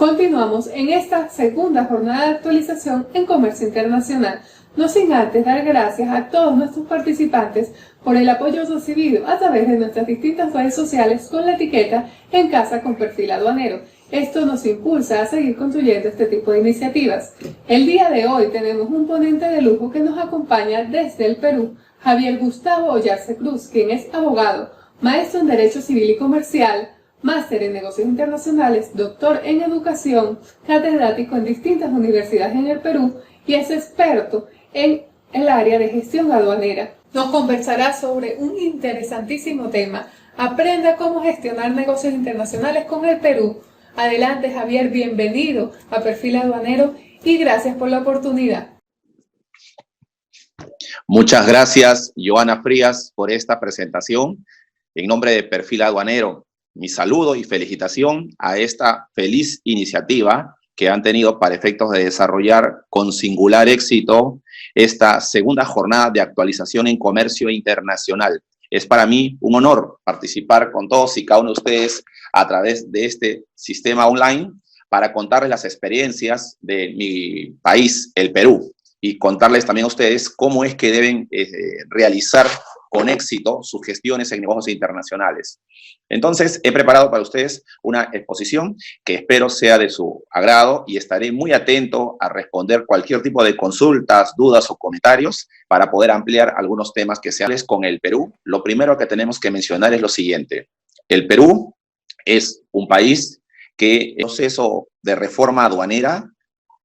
Continuamos en esta segunda jornada de actualización en comercio internacional, no sin antes dar gracias a todos nuestros participantes por el apoyo recibido a través de nuestras distintas redes sociales con la etiqueta En Casa con Perfil Aduanero. Esto nos impulsa a seguir construyendo este tipo de iniciativas. El día de hoy tenemos un ponente de lujo que nos acompaña desde el Perú, Javier Gustavo Ollarse Cruz, quien es abogado, maestro en Derecho Civil y Comercial, máster en Negocios Internacionales, doctor en Educación, catedrático en distintas universidades en el Perú y es experto en el área de gestión aduanera. Nos conversará sobre un interesantísimo tema. Aprenda cómo gestionar negocios internacionales con el Perú. Adelante, Javier, bienvenido a Perfil Aduanero y gracias por la oportunidad. Muchas gracias, Joana Frías, por esta presentación. En nombre de Perfil Aduanero, mi saludo y felicitación a esta feliz iniciativa que han tenido para efectos de desarrollar con singular éxito esta segunda jornada de actualización en comercio internacional. Es para mí un honor participar con todos y cada uno de ustedes a través de este sistema online para contarles las experiencias de mi país, el Perú, y contarles también a ustedes cómo es que deben realizar con éxito sus gestiones en negocios internacionales. Entonces, he preparado para ustedes una exposición que espero sea de su agrado y estaré muy atento a responder cualquier tipo de consultas, dudas o comentarios para poder ampliar algunos temas que sean con el Perú. Lo primero que tenemos que mencionar es lo siguiente. El Perú es un país que en proceso de reforma aduanera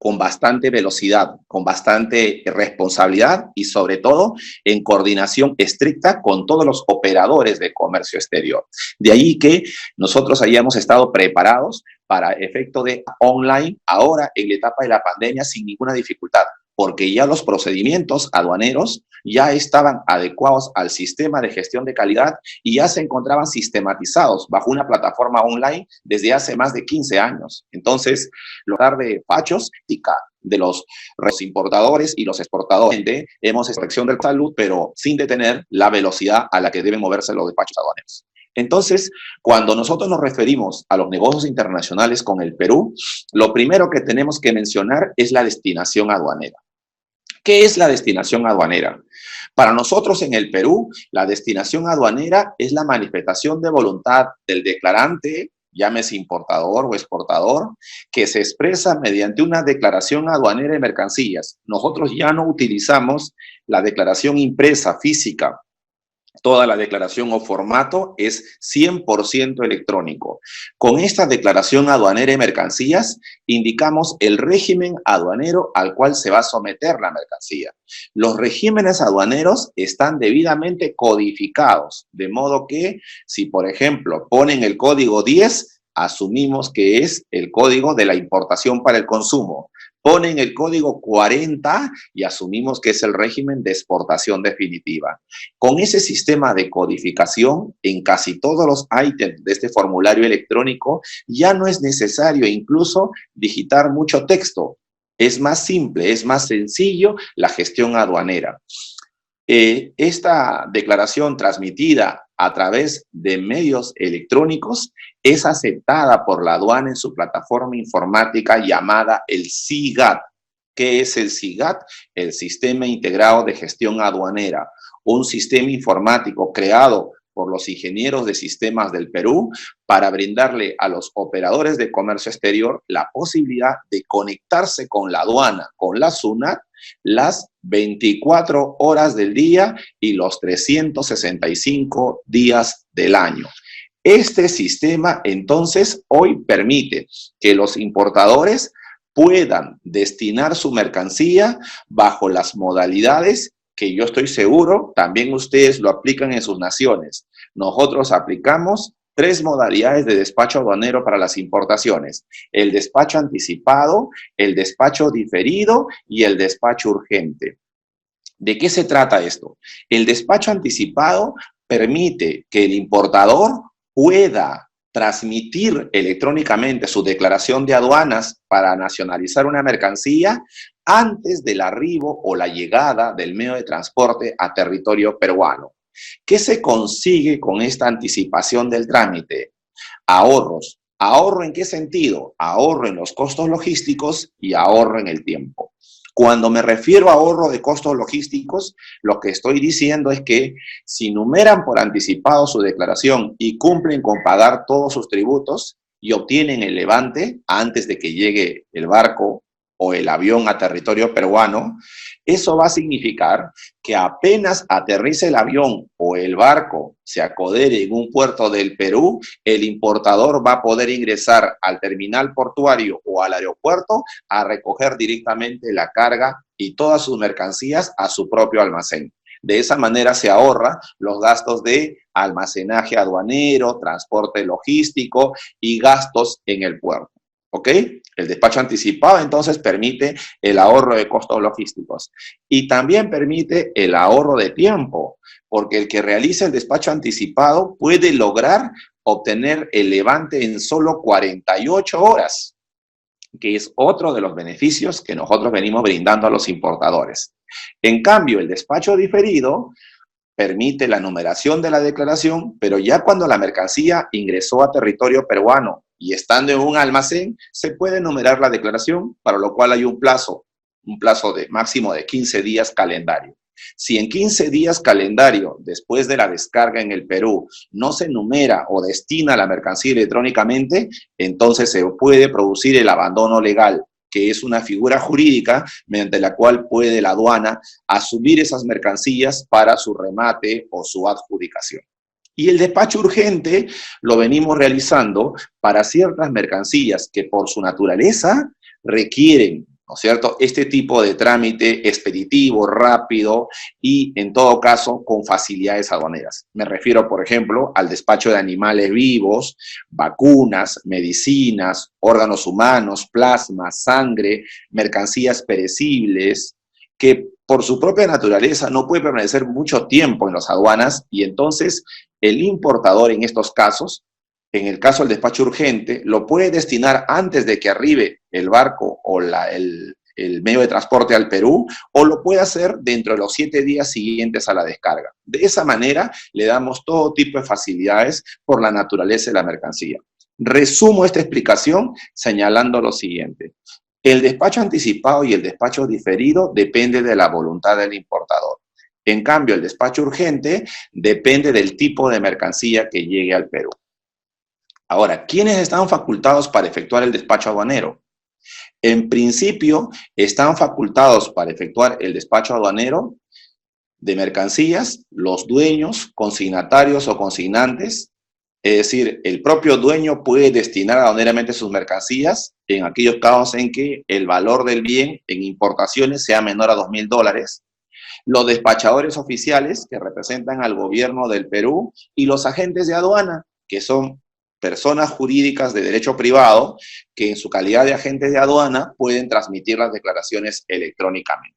con bastante velocidad, con bastante responsabilidad y sobre todo en coordinación estricta con todos los operadores de comercio exterior. De ahí que nosotros hayamos estado preparados para efecto de online ahora en la etapa de la pandemia sin ninguna dificultad, porque ya los procedimientos aduaneros ya estaban adecuados al sistema de gestión de calidad y ya se encontraban sistematizados bajo una plataforma online desde hace más de 15 años. Entonces, lograr de despachos de los importadores y los exportadores, hemos hecho corrección de salud, pero sin detener la velocidad a la que deben moverse los despachos aduaneros. Entonces, cuando nosotros nos referimos a los negocios internacionales con el Perú, lo primero que tenemos que mencionar es la destinación aduanera. ¿Qué es la destinación aduanera? Para nosotros en el Perú, la destinación aduanera es la manifestación de voluntad del declarante, llámese importador o exportador, que se expresa mediante una declaración aduanera de mercancías. Nosotros ya no utilizamos la declaración impresa física. Toda la declaración o formato es 100% electrónico. Con esta declaración aduanera de mercancías, indicamos el régimen aduanero al cual se va a someter la mercancía. Los regímenes aduaneros están debidamente codificados, de modo que si, por ejemplo, ponen el código 10, asumimos que es el código de la importación para el consumo. Ponen el código 40 y asumimos que es el régimen de exportación definitiva. Con ese sistema de codificación, en casi todos los ítems de este formulario electrónico, ya no es necesario incluso digitar mucho texto. Es más simple, es más sencillo la gestión aduanera. Esta declaración transmitida a través de medios electrónicos es aceptada por la aduana en su plataforma informática llamada el SIGAT. ¿Qué es el SIGAT? El Sistema Integrado de Gestión Aduanera, un sistema informático creado por los ingenieros de sistemas del Perú para brindarle a los operadores de comercio exterior la posibilidad de conectarse con la aduana, con la SUNAT, las 24 horas del día y los 365 días del año. Este sistema, entonces, hoy permite que los importadores puedan destinar su mercancía bajo las modalidades que yo estoy seguro también ustedes lo aplican en sus naciones. Nosotros aplicamos 3 modalidades de despacho aduanero para las importaciones: el despacho anticipado, el despacho diferido y el despacho urgente. ¿De qué se trata esto? El despacho anticipado permite que el importador pueda transmitir electrónicamente su declaración de aduanas para nacionalizar una mercancía antes del arribo o la llegada del medio de transporte a territorio peruano. ¿Qué se consigue con esta anticipación del trámite? Ahorros. ¿Ahorro en qué sentido? Ahorro en los costos logísticos y ahorro en el tiempo. Cuando me refiero a ahorro de costos logísticos, lo que estoy diciendo es que si numeran por anticipado su declaración y cumplen con pagar todos sus tributos y obtienen el levante antes de que llegue el barco o el avión a territorio peruano, eso va a significar que apenas aterrice el avión o el barco se acodere en un puerto del Perú, el importador va a poder ingresar al terminal portuario o al aeropuerto a recoger directamente la carga y todas sus mercancías a su propio almacén. De esa manera se ahorra los gastos de almacenaje aduanero, transporte logístico y gastos en el puerto. ¿Ok? El despacho anticipado entonces permite el ahorro de costos logísticos y también permite el ahorro de tiempo, porque el que realiza el despacho anticipado puede lograr obtener el levante en solo 48 horas, que es otro de los beneficios que nosotros venimos brindando a los importadores. En cambio, el despacho diferido permite la numeración de la declaración, pero ya cuando la mercancía ingresó a territorio peruano y estando en un almacén, se puede numerar la declaración, para lo cual hay un plazo de máximo de 15 días calendario. Si en 15 días calendario, después de la descarga en el Perú, no se numera o destina la mercancía electrónicamente, entonces se puede producir el abandono legal, que es una figura jurídica mediante la cual puede la aduana asumir esas mercancías para su remate o su adjudicación. Y el despacho urgente lo venimos realizando para ciertas mercancías que por su naturaleza requieren, ¿no es cierto?, este tipo de trámite expeditivo, rápido y, en todo caso, con facilidades aduaneras. Me refiero, por ejemplo, al despacho de animales vivos, vacunas, medicinas, órganos humanos, plasma, sangre, mercancías perecibles, que por su propia naturaleza no puede permanecer mucho tiempo en las aduanas y entonces el importador en estos casos, en el caso del despacho urgente, lo puede destinar antes de que arribe el barco o el medio de transporte al Perú, o lo puede hacer dentro de los 7 días siguientes a la descarga. De esa manera le damos todo tipo de facilidades por la naturaleza de la mercancía. Resumo esta explicación señalando lo siguiente. El despacho anticipado y el despacho diferido depende de la voluntad del importador. En cambio, el despacho urgente depende del tipo de mercancía que llegue al Perú. Ahora, ¿quiénes están facultados para efectuar el despacho aduanero? En principio, están facultados para efectuar el despacho aduanero de mercancías los dueños, consignatarios o consignantes. Es decir, el propio dueño puede destinar aduaneramente sus mercancías en aquellos casos en que el valor del bien en importaciones sea menor a $2.000, los despachadores oficiales que representan al gobierno del Perú y los agentes de aduana, que son personas jurídicas de derecho privado que en su calidad de agentes de aduana pueden transmitir las declaraciones electrónicamente.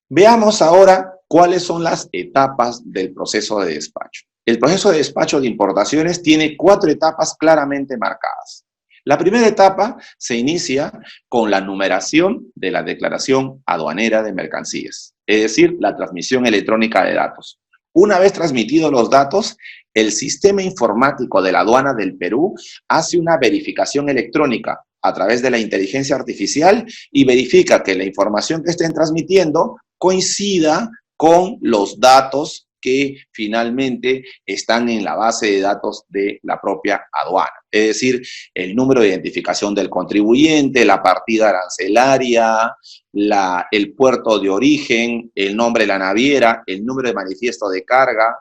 Veamos ahora cuáles son las etapas del proceso de despacho. El proceso de despacho de importaciones tiene 4 etapas claramente marcadas. La primera etapa se inicia con la numeración de la declaración aduanera de mercancías, es decir, la transmisión electrónica de datos. Una vez transmitidos los datos, el sistema informático de la aduana del Perú hace una verificación electrónica a través de la inteligencia artificial y verifica que la información que estén transmitiendo coincida con los datos que finalmente están en la base de datos de la propia aduana. Es decir, el número de identificación del contribuyente, la partida arancelaria, el puerto de origen, el nombre de la naviera, el número de manifiesto de carga,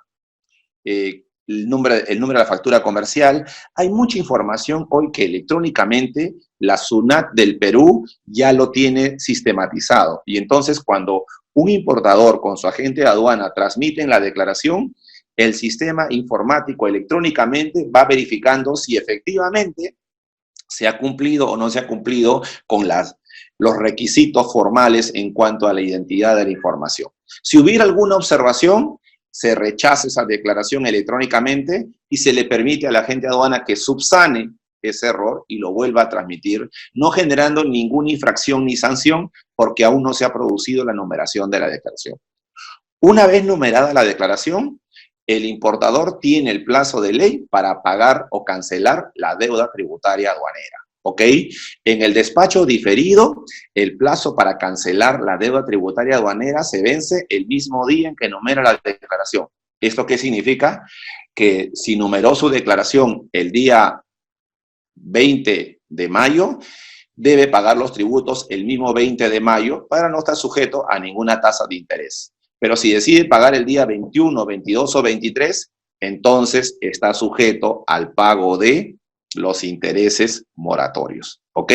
el número de la factura comercial. Hay mucha información hoy que electrónicamente la SUNAT del Perú ya lo tiene sistematizado. Y entonces cuando un importador con su agente de aduana transmiten la declaración, el sistema informático electrónicamente va verificando si efectivamente se ha cumplido o no se ha cumplido con los requisitos formales en cuanto a la identidad de la información. Si hubiera alguna observación, se rechaza esa declaración electrónicamente y se le permite al agente de aduana que subsane ese error y lo vuelva a transmitir, no generando ninguna infracción ni sanción porque aún no se ha producido la numeración de la declaración. Una vez numerada la declaración, el importador tiene el plazo de ley para pagar o cancelar la deuda tributaria aduanera. ¿Ok? En el despacho diferido, el plazo para cancelar la deuda tributaria aduanera se vence el mismo día en que numera la declaración. ¿Esto qué significa? Que si numeró su declaración el día 20 de mayo, debe pagar los tributos el mismo 20 de mayo para no estar sujeto a ninguna tasa de interés. Pero si decide pagar el día 21, 22 o 23, entonces está sujeto al pago de los intereses moratorios. ¿Ok?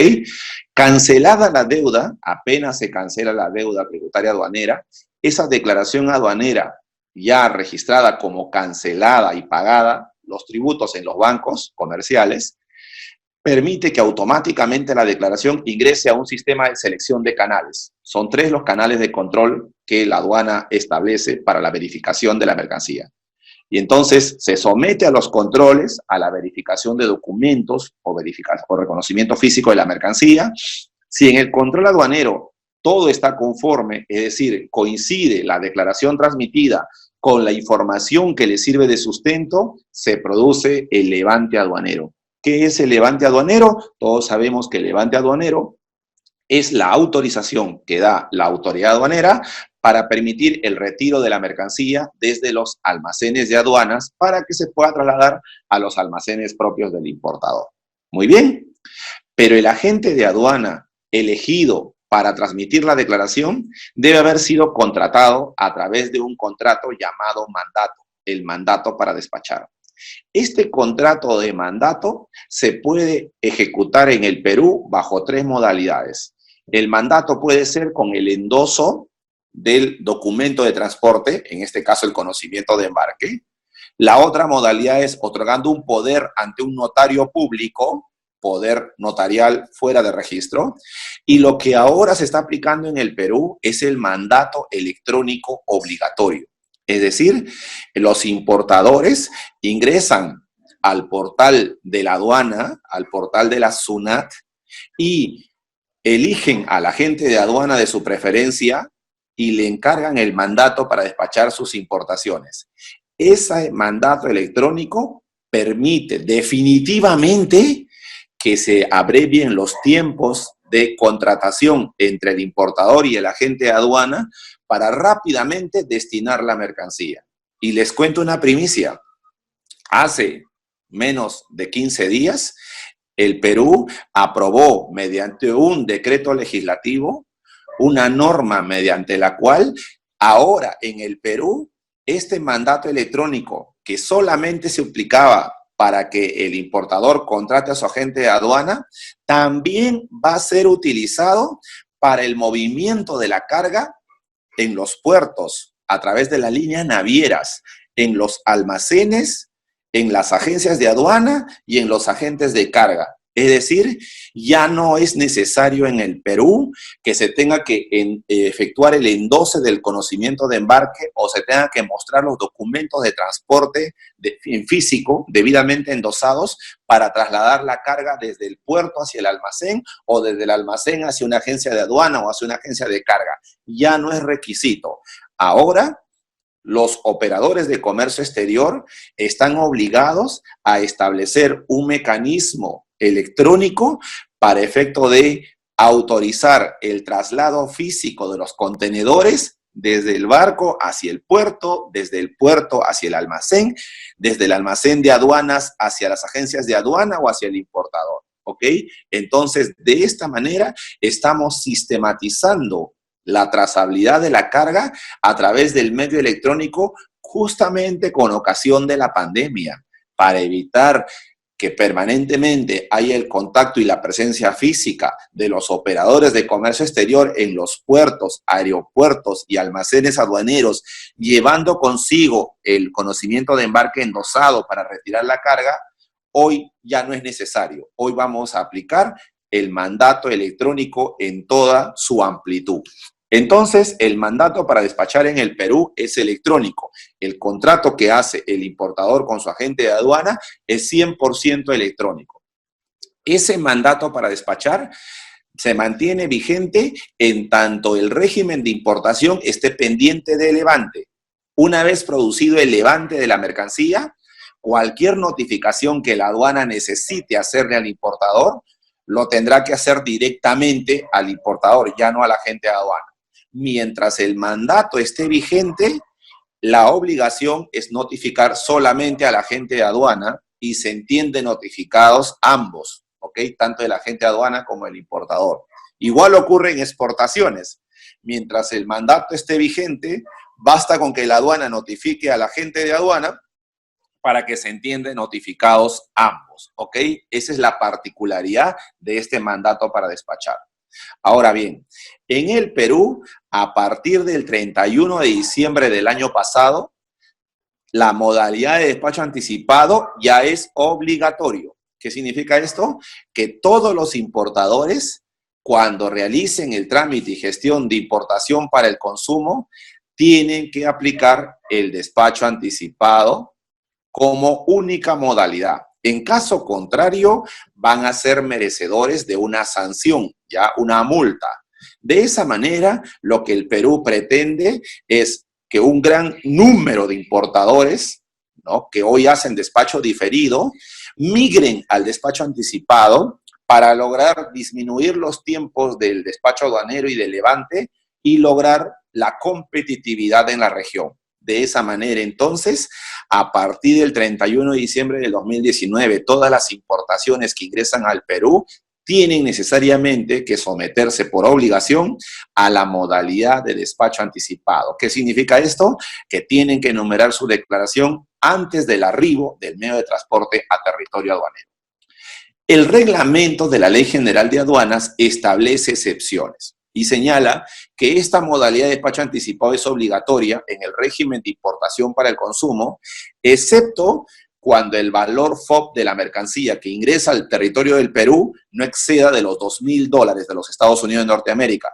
Cancelada la deuda, apenas se cancela la deuda tributaria aduanera, esa declaración aduanera ya registrada como cancelada y pagada, los tributos en los bancos comerciales, permite que automáticamente la declaración ingrese a un sistema de selección de canales. Son 3 los canales de control que la aduana establece para la verificación de la mercancía. Y entonces se somete a los controles, a la verificación de documentos o reconocimiento físico de la mercancía. Si en el control aduanero todo está conforme, es decir, coincide la declaración transmitida con la información que le sirve de sustento, se produce el levante aduanero. ¿Qué es el levante aduanero? Todos sabemos que el levante aduanero es la autorización que da la autoridad aduanera para permitir el retiro de la mercancía desde los almacenes de aduanas para que se pueda trasladar a los almacenes propios del importador. Muy bien, pero el agente de aduana elegido para transmitir la declaración debe haber sido contratado a través de un contrato llamado mandato, el mandato para despachar. Este contrato de mandato se puede ejecutar en el Perú bajo 3 modalidades. El mandato puede ser con el endoso del documento de transporte, en este caso el conocimiento de embarque. La otra modalidad es otorgando un poder ante un notario público, poder notarial fuera de registro. Y lo que ahora se está aplicando en el Perú es el mandato electrónico obligatorio. Es decir, los importadores ingresan al portal de la aduana, al portal de la SUNAT, y eligen al agente de aduana de su preferencia y le encargan el mandato para despachar sus importaciones. Ese mandato electrónico permite definitivamente que se abrevien los tiempos de contratación entre el importador y el agente de aduana para rápidamente destinar la mercancía. Y les cuento una primicia. Hace menos de 15 días, el Perú aprobó mediante un decreto legislativo una norma mediante la cual ahora en el Perú este mandato electrónico que solamente se aplicaba para que el importador contrate a su agente de aduana, también va a ser utilizado para el movimiento de la carga en los puertos, a través de las líneas navieras, en los almacenes, en las agencias de aduana y en los agentes de carga. Es decir, ya no es necesario en el Perú que se tenga que efectuar el endose del conocimiento de embarque o se tenga que mostrar los documentos de transporte en físico debidamente endosados para trasladar la carga desde el puerto hacia el almacén o desde el almacén hacia una agencia de aduana o hacia una agencia de carga. Ya no es requisito. Ahora, los operadores de comercio exterior están obligados a establecer un mecanismo electrónico para efecto de autorizar el traslado físico de los contenedores desde el barco hacia el puerto, desde el puerto hacia el almacén, desde el almacén de aduanas hacia las agencias de aduana o hacia el importador, ¿ok? Entonces, de esta manera estamos sistematizando la trazabilidad de la carga a través del medio electrónico justamente con ocasión de la pandemia, para evitar que permanentemente haya el contacto y la presencia física de los operadores de comercio exterior en los puertos, aeropuertos y almacenes aduaneros, llevando consigo el conocimiento de embarque endosado para retirar la carga. Hoy ya no es necesario. Hoy vamos a aplicar el mandato electrónico en toda su amplitud. Entonces, el mandato para despachar en el Perú es electrónico. El contrato que hace el importador con su agente de aduana es 100% electrónico. Ese mandato para despachar se mantiene vigente en tanto el régimen de importación esté pendiente de levante. Una vez producido el levante de la mercancía, cualquier notificación que la aduana necesite hacerle al importador, lo tendrá que hacer directamente al importador, ya no al agente de aduana. Mientras el mandato esté vigente, la obligación es notificar solamente al agente de aduana y se entiende notificados ambos, ¿ok? Tanto el agente de aduana como el importador. Igual ocurre en exportaciones. Mientras el mandato esté vigente, basta con que la aduana notifique al agente de aduana para que se entienda notificados ambos, ¿ok? Esa es la particularidad de este mandato para despachar. Ahora bien, en el Perú, a partir del 31 de diciembre del año pasado, la modalidad de despacho anticipado ya es obligatorio. ¿Qué significa esto? Que todos los importadores, cuando realicen el trámite y gestión de importación para el consumo, tienen que aplicar el despacho anticipado como única modalidad. En caso contrario, van a ser merecedores de una sanción, ya una multa. De esa manera, lo que el Perú pretende es que un gran número de importadores, ¿no?, que hoy hacen despacho diferido, migren al despacho anticipado para lograr disminuir los tiempos del despacho aduanero y del levante y lograr la competitividad en la región. De esa manera, entonces, a partir del 31 de diciembre del 2019, todas las importaciones que ingresan al Perú tienen necesariamente que someterse por obligación a la modalidad de despacho anticipado. ¿Qué significa esto? Que tienen que enumerar su declaración antes del arribo del medio de transporte a territorio aduanero. El reglamento de la Ley General de Aduanas establece excepciones y señala que esta modalidad de despacho anticipado es obligatoria en el régimen de importación para el consumo, excepto cuando el valor FOB de la mercancía que ingresa al territorio del Perú no exceda de los $2.000 de los Estados Unidos de Norteamérica.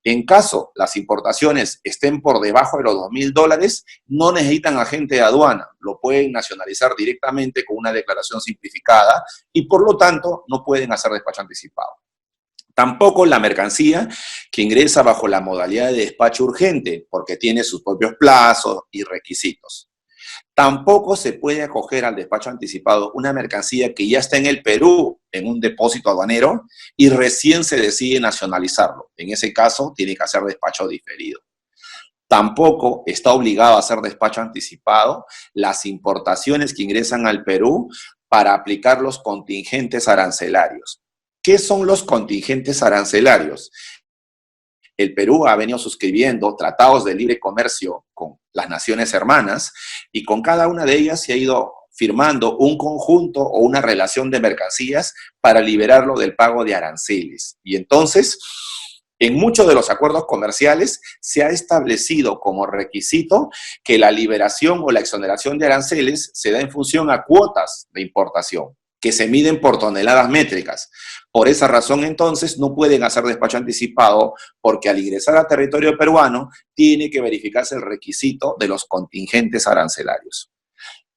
En caso las importaciones estén por debajo de los $2.000, no necesitan agente de aduana, lo pueden nacionalizar directamente con una declaración simplificada y por lo tanto no pueden hacer despacho anticipado. Tampoco la mercancía que ingresa bajo la modalidad de despacho urgente, porque tiene sus propios plazos y requisitos. Tampoco se puede acoger al despacho anticipado una mercancía que ya está en el Perú, en un depósito aduanero, y recién se decide nacionalizarlo. En ese caso, tiene que hacer despacho diferido. Tampoco está obligado a hacer despacho anticipado las importaciones que ingresan al Perú para aplicar los contingentes arancelarios. ¿Qué son los contingentes arancelarios? El Perú ha venido suscribiendo tratados de libre comercio con las naciones hermanas y con cada una de ellas se ha ido firmando un conjunto o una relación de mercancías para liberarlo del pago de aranceles. Y entonces, en muchos de los acuerdos comerciales se ha establecido como requisito que la liberación o la exoneración de aranceles se da en función a cuotas de importación, que se miden por toneladas métricas. Por esa razón, entonces, no pueden hacer despacho anticipado porque al ingresar a territorio peruano tiene que verificarse el requisito de los contingentes arancelarios.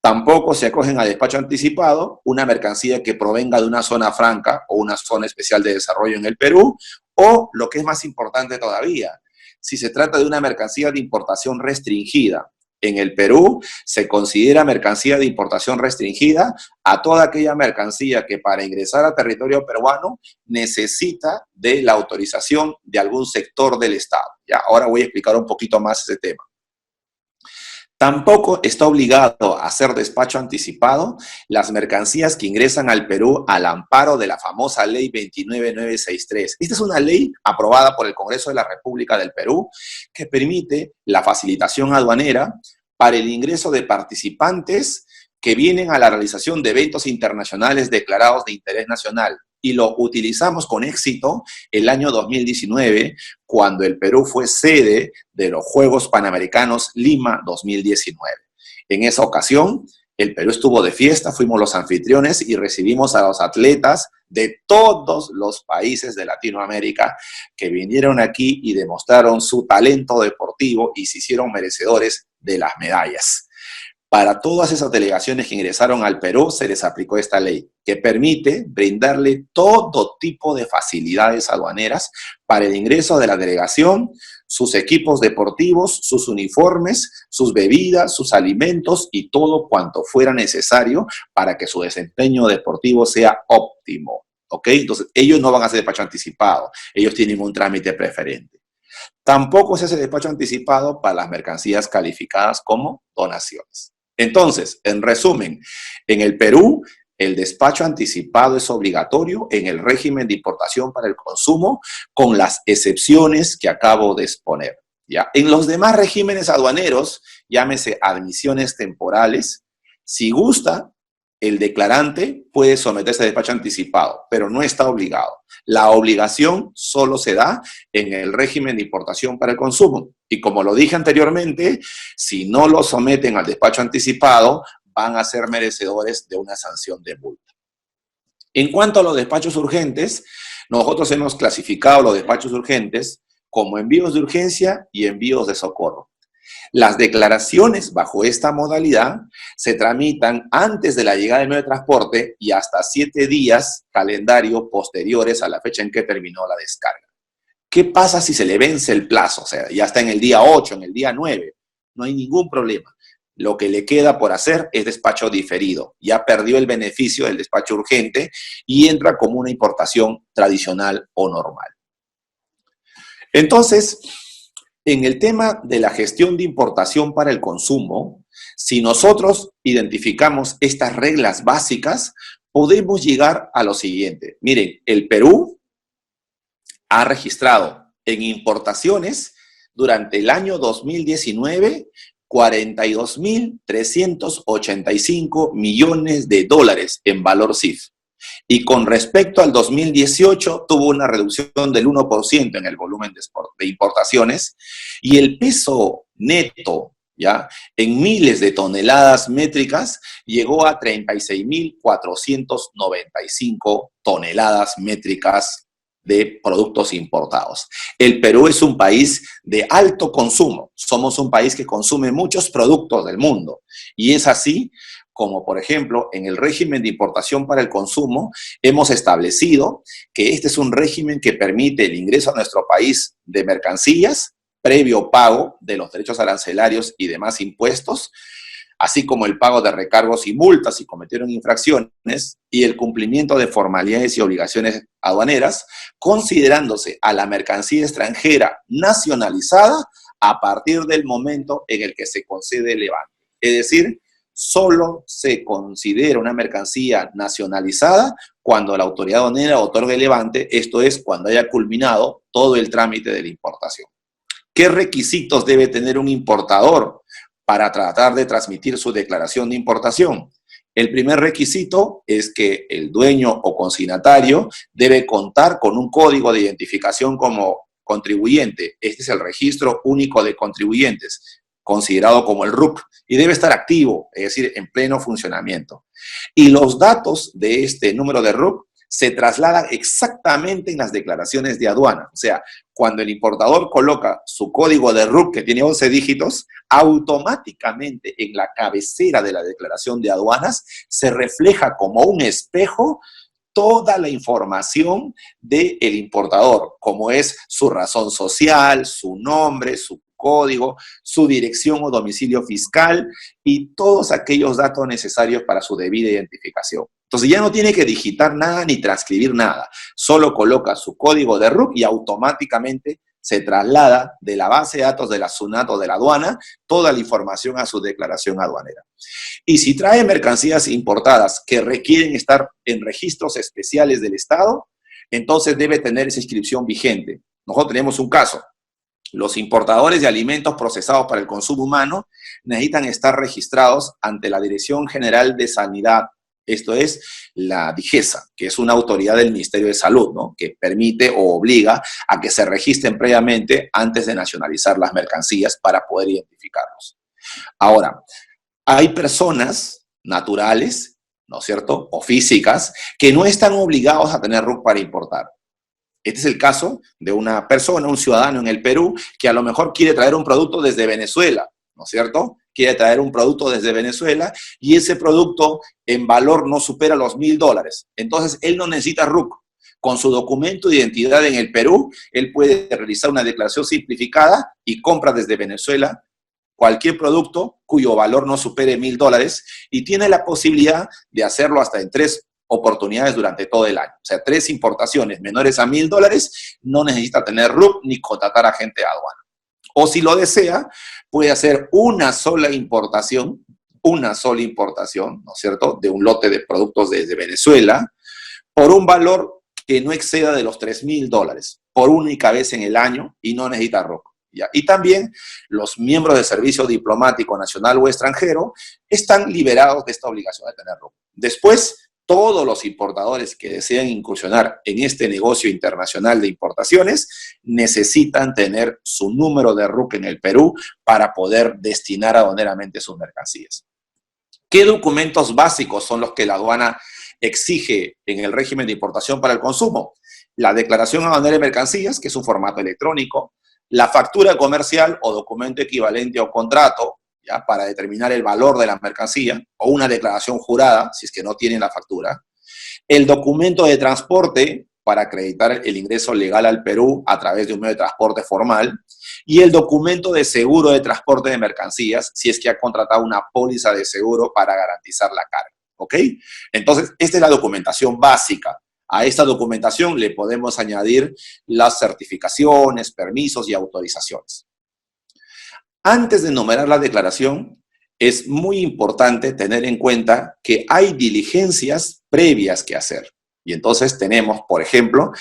Tampoco se acogen a despacho anticipado una mercancía que provenga de una zona franca o una zona especial de desarrollo en el Perú, o, lo que es más importante todavía, si se trata de una mercancía de importación restringida. En el Perú se considera mercancía de importación restringida a toda aquella mercancía que para ingresar a territorio peruano necesita de la autorización de algún sector del Estado. Ya, ahora voy a explicar un poquito más ese tema. Tampoco está obligado a hacer despacho anticipado las mercancías que ingresan al Perú al amparo de la famosa Ley 29963. Esta es una ley aprobada por el Congreso de la República del Perú que permite la facilitación aduanera para el ingreso de participantes que vienen a la realización de eventos internacionales declarados de interés nacional. Y lo utilizamos con éxito el año 2019, cuando el Perú fue sede de los Juegos Panamericanos Lima 2019. En esa ocasión, el Perú estuvo de fiesta, fuimos los anfitriones y recibimos a los atletas de todos los países de Latinoamérica que vinieron aquí y demostraron su talento deportivo y se hicieron merecedores de las medallas. Para todas esas delegaciones que ingresaron al Perú se les aplicó esta ley, que permite brindarle todo tipo de facilidades aduaneras para el ingreso de la delegación, sus equipos deportivos, sus uniformes, sus bebidas, sus alimentos y todo cuanto fuera necesario para que su desempeño deportivo sea óptimo. ¿Ok? Entonces, ellos no van a hacer despacho anticipado, ellos tienen un trámite preferente. Tampoco se hace despacho anticipado para las mercancías calificadas como donaciones. Entonces, en resumen, en el Perú, el despacho anticipado es obligatorio en el régimen de importación para el consumo, con las excepciones que acabo de exponer, ¿ya? En los demás regímenes aduaneros, llámese admisiones temporales, si gusta, el declarante puede someterse a despacho anticipado, pero no está obligado. La obligación solo se da en el régimen de importación para el consumo. Y como lo dije anteriormente, si no lo someten al despacho anticipado, van a ser merecedores de una sanción de multa. En cuanto a los despachos urgentes, nosotros hemos clasificado los despachos urgentes como envíos de urgencia y envíos de socorro. Las declaraciones bajo esta modalidad se tramitan antes de la llegada del medio de transporte y hasta 7 días calendario posteriores a la fecha en que terminó la descarga. ¿Qué pasa si se le vence el plazo? O sea, ya está en el día 8, en el día 9. No hay ningún problema. Lo que le queda por hacer es despacho diferido. Ya perdió el beneficio del despacho urgente y entra como una importación tradicional o normal. Entonces, en el tema de la gestión de importación para el consumo, si nosotros identificamos estas reglas básicas, podemos llegar a lo siguiente. Miren, el Perú ha registrado en importaciones durante el año 2019 42.385 millones de dólares en valor CIF. Y con respecto al 2018 tuvo una reducción del 1% en el volumen de importaciones y el peso neto, ¿ya?, en miles de toneladas métricas llegó a 36.495 toneladas métricas de productos importados. El Perú es un país de alto consumo. Somos un país que consume muchos productos del mundo y es así como, por ejemplo, en el régimen de importación para el consumo, hemos establecido que este es un régimen que permite el ingreso a nuestro país de mercancías previo pago de los derechos arancelarios y demás impuestos, así como el pago de recargos y multas si cometieron infracciones y el cumplimiento de formalidades y obligaciones aduaneras, considerándose a la mercancía extranjera nacionalizada a partir del momento en el que se concede el levante. Es decir, solo se considera una mercancía nacionalizada cuando la autoridad aduanera otorgue el levante, esto es, cuando haya culminado todo el trámite de la importación. ¿Qué requisitos debe tener un importador para tratar de transmitir su declaración de importación? El primer requisito es que el dueño o consignatario debe contar con un código de identificación como contribuyente. Este es el Registro Único de Contribuyentes, considerado como el RUC, y debe estar activo, es decir, en pleno funcionamiento. Y los datos de este número de RUC se trasladan exactamente en las declaraciones de aduana. O sea, cuando el importador coloca su código de RUC, que tiene 11 dígitos, automáticamente en la cabecera de la declaración de aduanas se refleja como un espejo toda la información del importador, como es su razón social, su nombre, su código, su dirección o domicilio fiscal y todos aquellos datos necesarios para su debida identificación. Entonces ya no tiene que digitar nada ni transcribir nada, solo coloca su código de RUC y automáticamente se traslada de la base de datos de la SUNAT o de la aduana toda la información a su declaración aduanera. Y si trae mercancías importadas que requieren estar en registros especiales del Estado, entonces debe tener esa inscripción vigente. Nosotros tenemos un caso. Los importadores de alimentos procesados para el consumo humano necesitan estar registrados ante la Dirección General de Sanidad, esto es la DIGESA, que es una autoridad del Ministerio de Salud, ¿no?, que permite o obliga a que se registren previamente antes de nacionalizar las mercancías para poder identificarlos. Ahora, hay personas naturales, ¿no es cierto?, o físicas, que no están obligados a tener RUC para importar. Este es el caso de una persona, un ciudadano en el Perú, que a lo mejor quiere traer un producto desde Venezuela, ¿no es cierto? Quiere traer un producto desde Venezuela y ese producto en valor no supera los $1.000. Entonces, él no necesita RUC, Con su documento de identidad en el Perú, él puede realizar una declaración simplificada y compra desde Venezuela cualquier producto cuyo valor no supere $1.000 y tiene la posibilidad de hacerlo hasta en 3 oportunidades durante todo el año. O sea, 3 importaciones menores a $1.000, no necesita tener RUC ni contratar agente de aduana. O si lo desea, puede hacer una sola importación, ¿no es cierto?, de un lote de productos desde Venezuela, por un valor que no exceda de los $3.000, por única vez en el año, y no necesita RUC. ¿Ya? Y también los miembros del servicio diplomático nacional o extranjero están liberados de esta obligación de tener RUC. Después, todos los importadores que desean incursionar en este negocio internacional de importaciones necesitan tener su número de RUC en el Perú para poder destinar aduaneramente sus mercancías. ¿Qué documentos básicos son los que la aduana exige en el régimen de importación para el consumo? La declaración aduanera de mercancías, que es un formato electrónico, la factura comercial o documento equivalente a un contrato, ¿ya?, para determinar el valor de la mercancía, o una declaración jurada, si es que no tienen la factura, el documento de transporte para acreditar el ingreso legal al Perú a través de un medio de transporte formal, y el documento de seguro de transporte de mercancías, si es que ha contratado una póliza de seguro para garantizar la carga, ¿ok? Entonces, esta es la documentación básica. A esta documentación le podemos añadir las certificaciones, permisos y autorizaciones. Antes de enumerar la declaración, es muy importante tener en cuenta que hay diligencias previas que hacer. Y entonces tenemos, por ejemplo,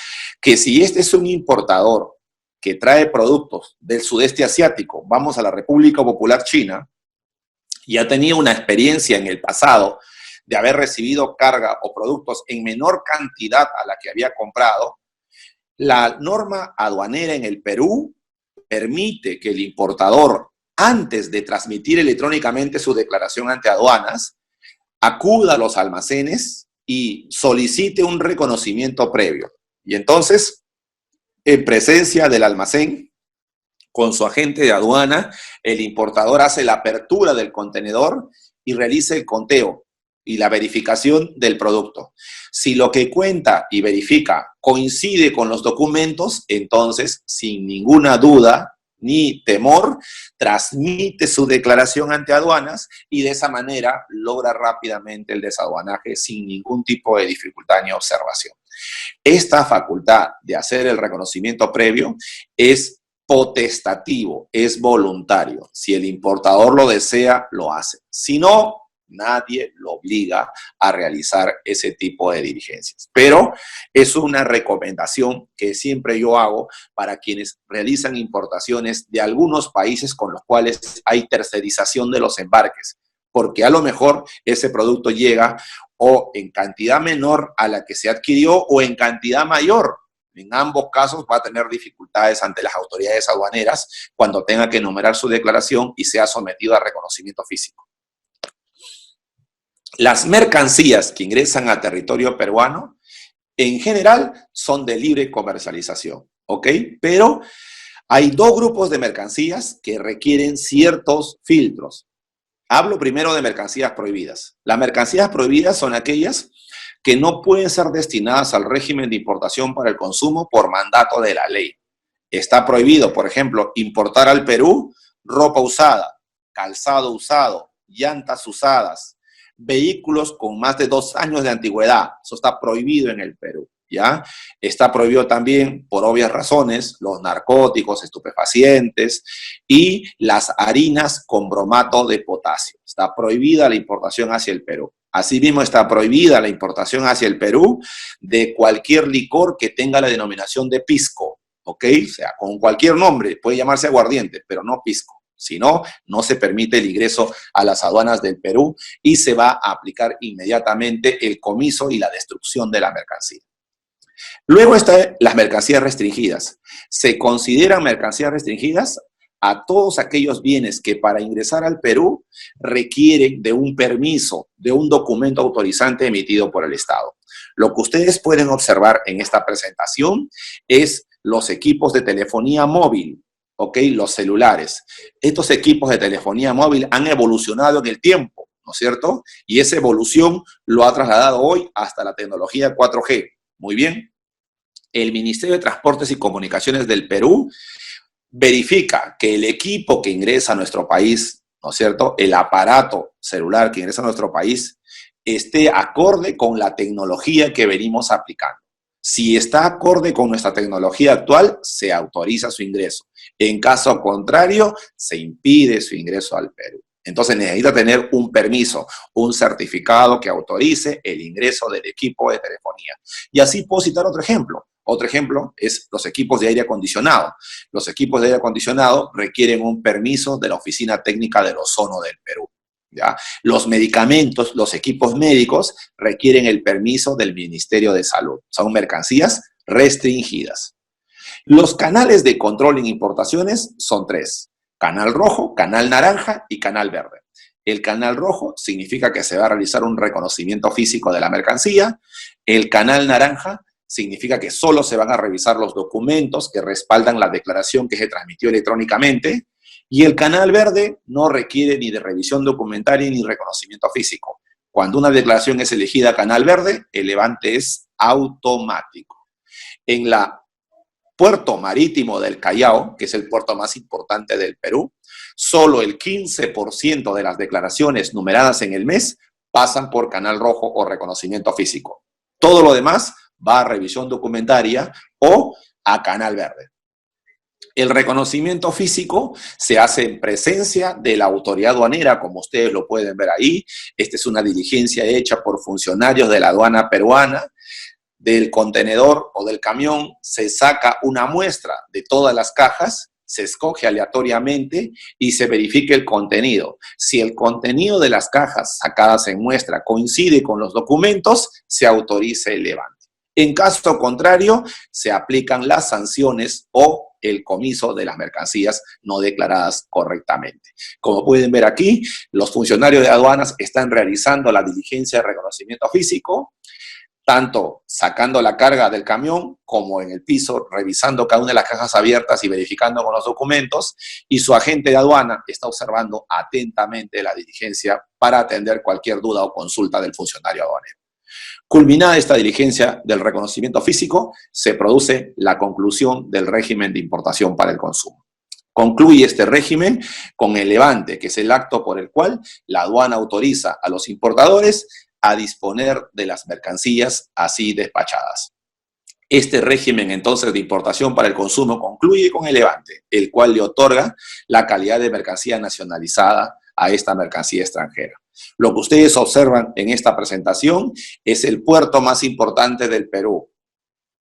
que si este es un importador que trae productos del sudeste asiático, vamos a la República Popular China, y ha tenido una experiencia en el pasado de haber recibido carga o productos en menor cantidad a la que había comprado, la norma aduanera en el Perú permite que el importador, antes de transmitir electrónicamente su declaración ante aduanas, acuda a los almacenes y solicite un reconocimiento previo. Y entonces, en presencia del almacén, con su agente de aduana, el importador hace la apertura del contenedor y realiza el conteo y la verificación del producto. Si lo que cuenta y verifica coincide con los documentos, entonces, sin ninguna duda ni temor, transmite su declaración ante aduanas y de esa manera logra rápidamente el desaduanaje sin ningún tipo de dificultad ni observación. Esta facultad de hacer el reconocimiento previo es potestativo, es voluntario. Si el importador lo desea, lo hace. Si no, nadie lo obliga a realizar ese tipo de diligencias. Pero es una recomendación que siempre yo hago para quienes realizan importaciones de algunos países con los cuales hay tercerización de los embarques, porque a lo mejor ese producto llega o en cantidad menor a la que se adquirió o en cantidad mayor. En ambos casos va a tener dificultades ante las autoridades aduaneras cuando tenga que enumerar su declaración y sea sometido a reconocimiento físico. Las mercancías que ingresan a territorio peruano, en general, son de libre comercialización, ¿ok? Pero hay 2 grupos de mercancías que requieren ciertos filtros. Hablo primero de mercancías prohibidas. Las mercancías prohibidas son aquellas que no pueden ser destinadas al régimen de importación para el consumo por mandato de la ley. Está prohibido, por ejemplo, importar al Perú ropa usada, calzado usado, llantas usadas, vehículos con más de 2 años de antigüedad. Eso está prohibido en el Perú, ¿ya? Está prohibido también, por obvias razones, los narcóticos, estupefacientes y las harinas con bromato de potasio. Está prohibida la importación hacia el Perú. Asimismo, está prohibida la importación hacia el Perú de cualquier licor que tenga la denominación de pisco, ¿ok? O sea, con cualquier nombre, puede llamarse aguardiente, pero no pisco. Si no, no se permite el ingreso a las aduanas del Perú y se va a aplicar inmediatamente el comiso y la destrucción de la mercancía. Luego están las mercancías restringidas. Se consideran mercancías restringidas a todos aquellos bienes que para ingresar al Perú requieren de un permiso, de un documento autorizante emitido por el Estado. Lo que ustedes pueden observar en esta presentación es los equipos de telefonía móvil, ¿ok? Los celulares. Estos equipos de telefonía móvil han evolucionado en el tiempo, ¿no es cierto? Y esa evolución lo ha trasladado hoy hasta la tecnología 4G. Muy bien. el Ministerio de Transportes y Comunicaciones del Perú verifica que el equipo que ingresa a nuestro país, ¿no es cierto?, el aparato celular que ingresa a nuestro país, esté acorde con la tecnología que venimos aplicando. Si está acorde con nuestra tecnología actual, se autoriza su ingreso. En caso contrario, se impide su ingreso al Perú. Entonces necesita tener un permiso, un certificado que autorice el ingreso del equipo de telefonía. Y así puedo citar otro ejemplo. Otro ejemplo es los equipos de aire acondicionado. Los equipos de aire acondicionado requieren un permiso de la Oficina Técnica del Ozono del Perú. ¿Ya? Los medicamentos, los equipos médicos requieren el permiso del Ministerio de Salud. Son mercancías restringidas. Los canales de control en importaciones son 3. Canal rojo, canal naranja y canal verde. El canal rojo significa que se va a realizar un reconocimiento físico de la mercancía. El canal naranja significa que solo se van a revisar los documentos que respaldan la declaración que se transmitió electrónicamente. Y el canal verde no requiere ni de revisión documentaria ni reconocimiento físico. Cuando una declaración es elegida canal verde, el levante es automático. En la puerto marítimo del Callao, que es el puerto más importante del Perú, solo el 15% de las declaraciones numeradas en el mes pasan por canal rojo o reconocimiento físico. Todo lo demás va a revisión documentaria o a canal verde. El reconocimiento físico se hace en presencia de la autoridad aduanera, como ustedes lo pueden ver ahí. Esta es una diligencia hecha por funcionarios de la aduana peruana. Del contenedor o del camión se saca una muestra de todas las cajas, se escoge aleatoriamente y se verifica el contenido. Si el contenido de las cajas sacadas en muestra coincide con los documentos, se autoriza el levante. En caso contrario, se aplican las sanciones o el comiso de las mercancías no declaradas correctamente. Como pueden ver aquí, los funcionarios de aduanas están realizando la diligencia de reconocimiento físico, tanto sacando la carga del camión como en el piso, revisando cada una de las cajas abiertas y verificando con los documentos, y su agente de aduana está observando atentamente la diligencia para atender cualquier duda o consulta del funcionario aduanero. Culminada esta diligencia del reconocimiento físico, se produce la conclusión del régimen de importación para el consumo. Concluye este régimen con el levante, que es el acto por el cual la aduana autoriza a los importadores a disponer de las mercancías así despachadas. Este régimen entonces de importación para el consumo concluye con el levante, el cual le otorga la calidad de mercancía nacionalizada a esta mercancía extranjera. Lo que ustedes observan en esta presentación es el puerto más importante del Perú.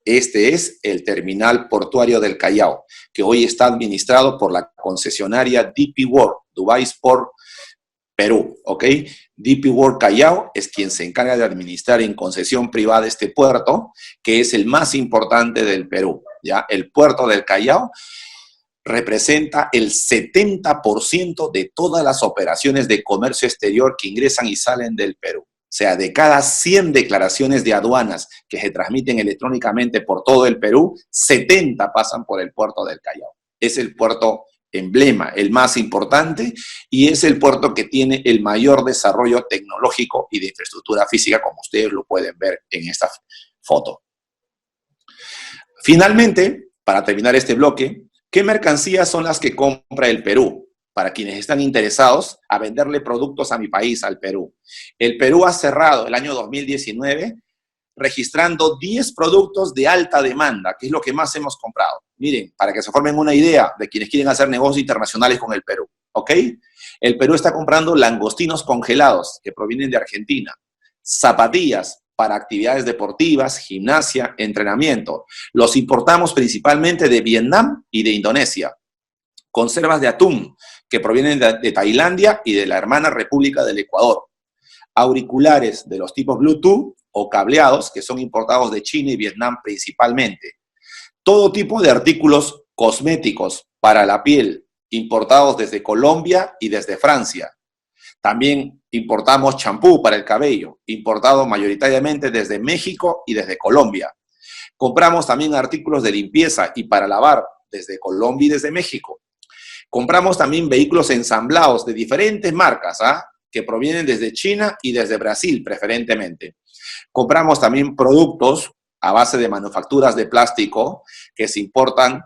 Este es el terminal portuario del Callao, que hoy está administrado por la concesionaria DP World, Dubai Sport Perú, ¿ok? DP World Callao es quien se encarga de administrar en concesión privada este puerto, que es el más importante del Perú, ¿ya? El puerto del Callao representa el 70% de todas las operaciones de comercio exterior que ingresan y salen del Perú. O sea, de cada 100 declaraciones de aduanas que se transmiten electrónicamente por todo el Perú, 70 pasan por el puerto del Callao. Es el puerto emblema, el más importante, y es el puerto que tiene el mayor desarrollo tecnológico y de infraestructura física, como ustedes lo pueden ver en esta foto. Finalmente, para terminar este bloque, ¿qué mercancías son las que compra el Perú? Para quienes están interesados a venderle productos a mi país, al Perú. El Perú ha cerrado el año 2019 registrando 10 productos de alta demanda, que es lo que más hemos comprado. Miren, para que se formen una idea de quienes quieren hacer negocios internacionales con el Perú, ¿ok? El Perú está comprando langostinos congelados, que provienen de Argentina, zapatillas para actividades deportivas, gimnasia, entrenamiento. Los importamos principalmente de Vietnam y de Indonesia. Conservas de atún, que provienen de Tailandia y de la hermana República del Ecuador. Auriculares de los tipos Bluetooth o cableados, que son importados de China y Vietnam principalmente. Todo tipo de artículos cosméticos para la piel, importados desde Colombia y desde Francia. También importamos champú para el cabello, importado mayoritariamente desde México y desde Colombia. Compramos también artículos de limpieza y para lavar desde Colombia y desde México. Compramos también vehículos ensamblados de diferentes marcas, que provienen desde China y desde Brasil preferentemente. Compramos también productos a base de manufacturas de plástico que se importan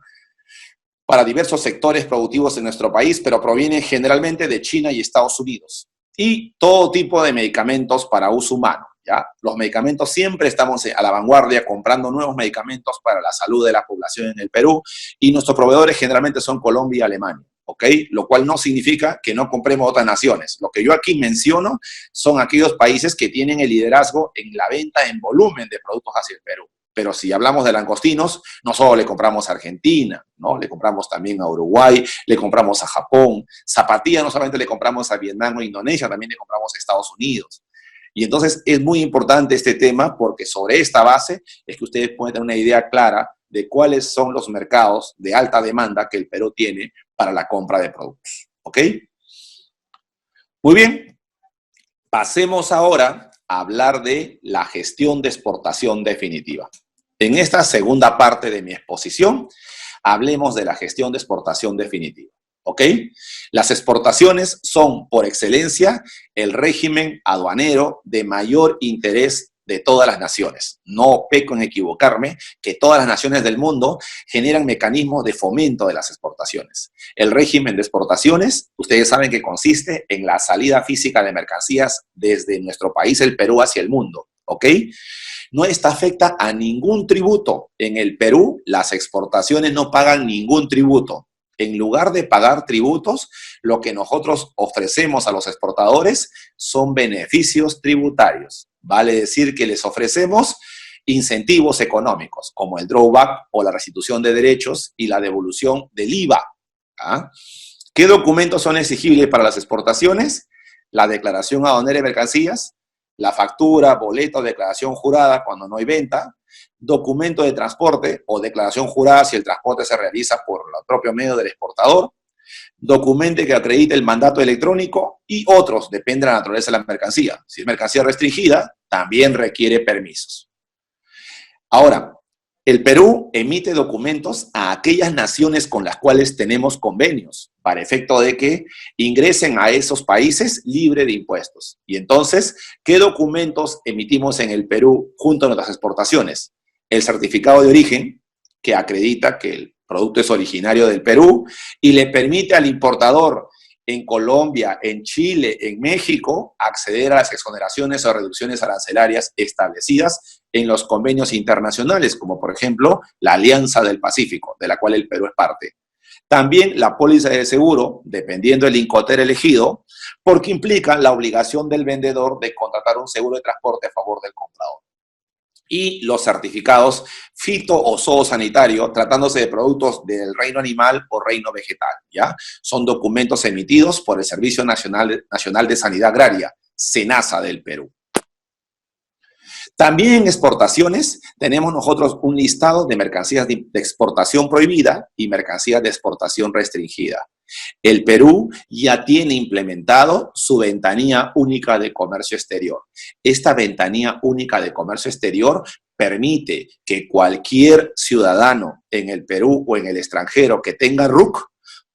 para diversos sectores productivos en nuestro país, pero provienen generalmente de China y Estados Unidos. Y todo tipo de medicamentos para uso humano, ¿ya? Los medicamentos, siempre estamos a la vanguardia comprando nuevos medicamentos para la salud de la población en el Perú, y nuestros proveedores generalmente son Colombia y Alemania, ¿ok? Lo cual no significa que no compremos otras naciones. Lo que yo aquí menciono son aquellos países que tienen el liderazgo en la venta en volumen de productos hacia el Perú. Pero si hablamos de langostinos, no solo le compramos a Argentina, ¿no? Le compramos también a Uruguay, le compramos a Japón. Zapatillas no solamente le compramos a Vietnam o Indonesia, también le compramos a Estados Unidos. Y entonces es muy importante este tema, porque sobre esta base es que ustedes pueden tener una idea clara de cuáles son los mercados de alta demanda que el Perú tiene para la compra de productos. ¿Ok? Muy bien. Pasemos ahora a hablar de la gestión de exportación definitiva. En esta segunda parte de mi exposición, hablemos de la gestión de exportación definitiva. ¿Ok? Las exportaciones son, por excelencia, el régimen aduanero de mayor interés de todas las naciones. No peco en equivocarme, que todas las naciones del mundo generan mecanismos de fomento de las exportaciones. El régimen de exportaciones, ustedes saben que consiste en la salida física de mercancías desde nuestro país, el Perú, hacia el mundo. ¿Ok? No está afecta a ningún tributo. En el Perú, las exportaciones no pagan ningún tributo. En lugar de pagar tributos, lo que nosotros ofrecemos a los exportadores son beneficios tributarios. Vale decir que les ofrecemos incentivos económicos, como el drawback o la restitución de derechos y la devolución del IVA. ¿Ah? ¿Qué documentos son exigibles para las exportaciones? La declaración aduanera de mercancías, la factura, boleto o declaración jurada cuando no hay venta, documento de transporte o declaración jurada si el transporte se realiza por el propio medio del exportador, documento que acredite el mandato electrónico y otros, depende de la naturaleza de la mercancía. Si es mercancía restringida, también requiere permisos. Ahora, el Perú emite documentos a aquellas naciones con las cuales tenemos convenios, para efecto de que ingresen a esos países libre de impuestos. Y entonces, ¿qué documentos emitimos en el Perú junto a nuestras exportaciones? El certificado de origen, que acredita que el producto es originario del Perú y le permite al importador en Colombia, en Chile, en México, acceder a las exoneraciones o reducciones arancelarias establecidas en los convenios internacionales, como por ejemplo la Alianza del Pacífico, de la cual el Perú es parte. También la póliza de seguro, dependiendo del Incoter elegido, porque implica la obligación del vendedor de contratar un seguro de transporte a favor del comprador. Y los certificados fito o zoosanitario, tratándose de productos del reino animal o reino vegetal, ¿ya? Son documentos emitidos por el Servicio Nacional de Sanidad Agraria, SENASA del Perú. También en exportaciones tenemos nosotros un listado de mercancías de exportación prohibida y mercancías de exportación restringida. El Perú ya tiene implementado su ventanilla única de comercio exterior. Esta ventanilla única de comercio exterior permite que cualquier ciudadano en el Perú o en el extranjero que tenga RUC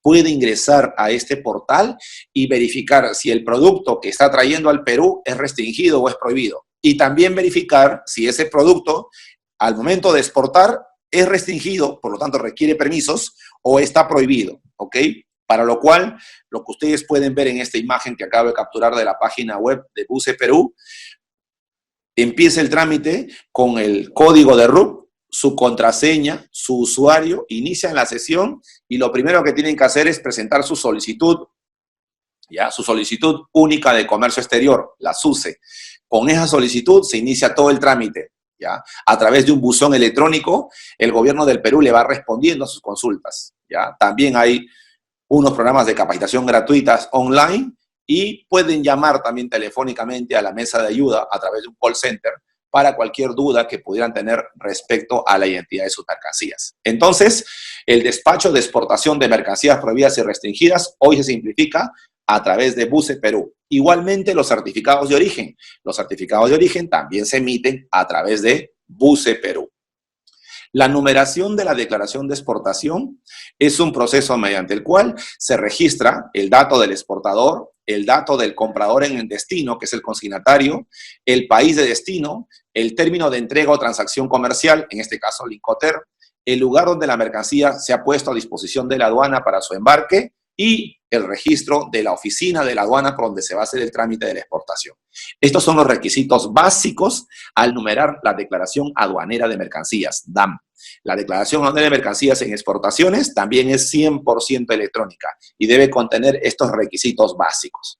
puede ingresar a este portal y verificar si el producto que está trayendo al Perú es restringido o es prohibido. Y también verificar si ese producto, al momento de exportar, es restringido, por lo tanto requiere permisos, o está prohibido, ¿ok? Para lo cual, lo que ustedes pueden ver en esta imagen que acabo de capturar de la página web de Buce Perú, empieza el trámite con el código de RUC, su contraseña, su usuario, inician la sesión y lo primero que tienen que hacer es presentar su solicitud, ¿ya? Su solicitud única de comercio exterior, la SUCE. Con esa solicitud se inicia todo el trámite, ¿ya? A través de un buzón electrónico, el gobierno del Perú le va respondiendo a sus consultas, ¿ya? También hay unos programas de capacitación gratuitas online y pueden llamar también telefónicamente a la mesa de ayuda a través de un call center para cualquier duda que pudieran tener respecto a la identidad de sus mercancías. Entonces, el despacho de exportación de mercancías prohibidas y restringidas hoy se simplifica a través de Buce Perú. Igualmente, los certificados de origen. Los certificados de origen también se emiten a través de Buce Perú. La numeración de la declaración de exportación es un proceso mediante el cual se registra el dato del exportador el dato del comprador en el destino, que es el consignatario, el país de destino, el término de entrega o transacción comercial, en este caso el Incoterm, el lugar donde la mercancía se ha puesto a disposición de la aduana para su embarque y el registro de la oficina de la aduana por donde se va a hacer el trámite de la exportación. Estos son los requisitos básicos al numerar la declaración aduanera de mercancías, DAM. La declaración aduanera de mercancías en exportaciones también es 100% electrónica y debe contener estos requisitos básicos.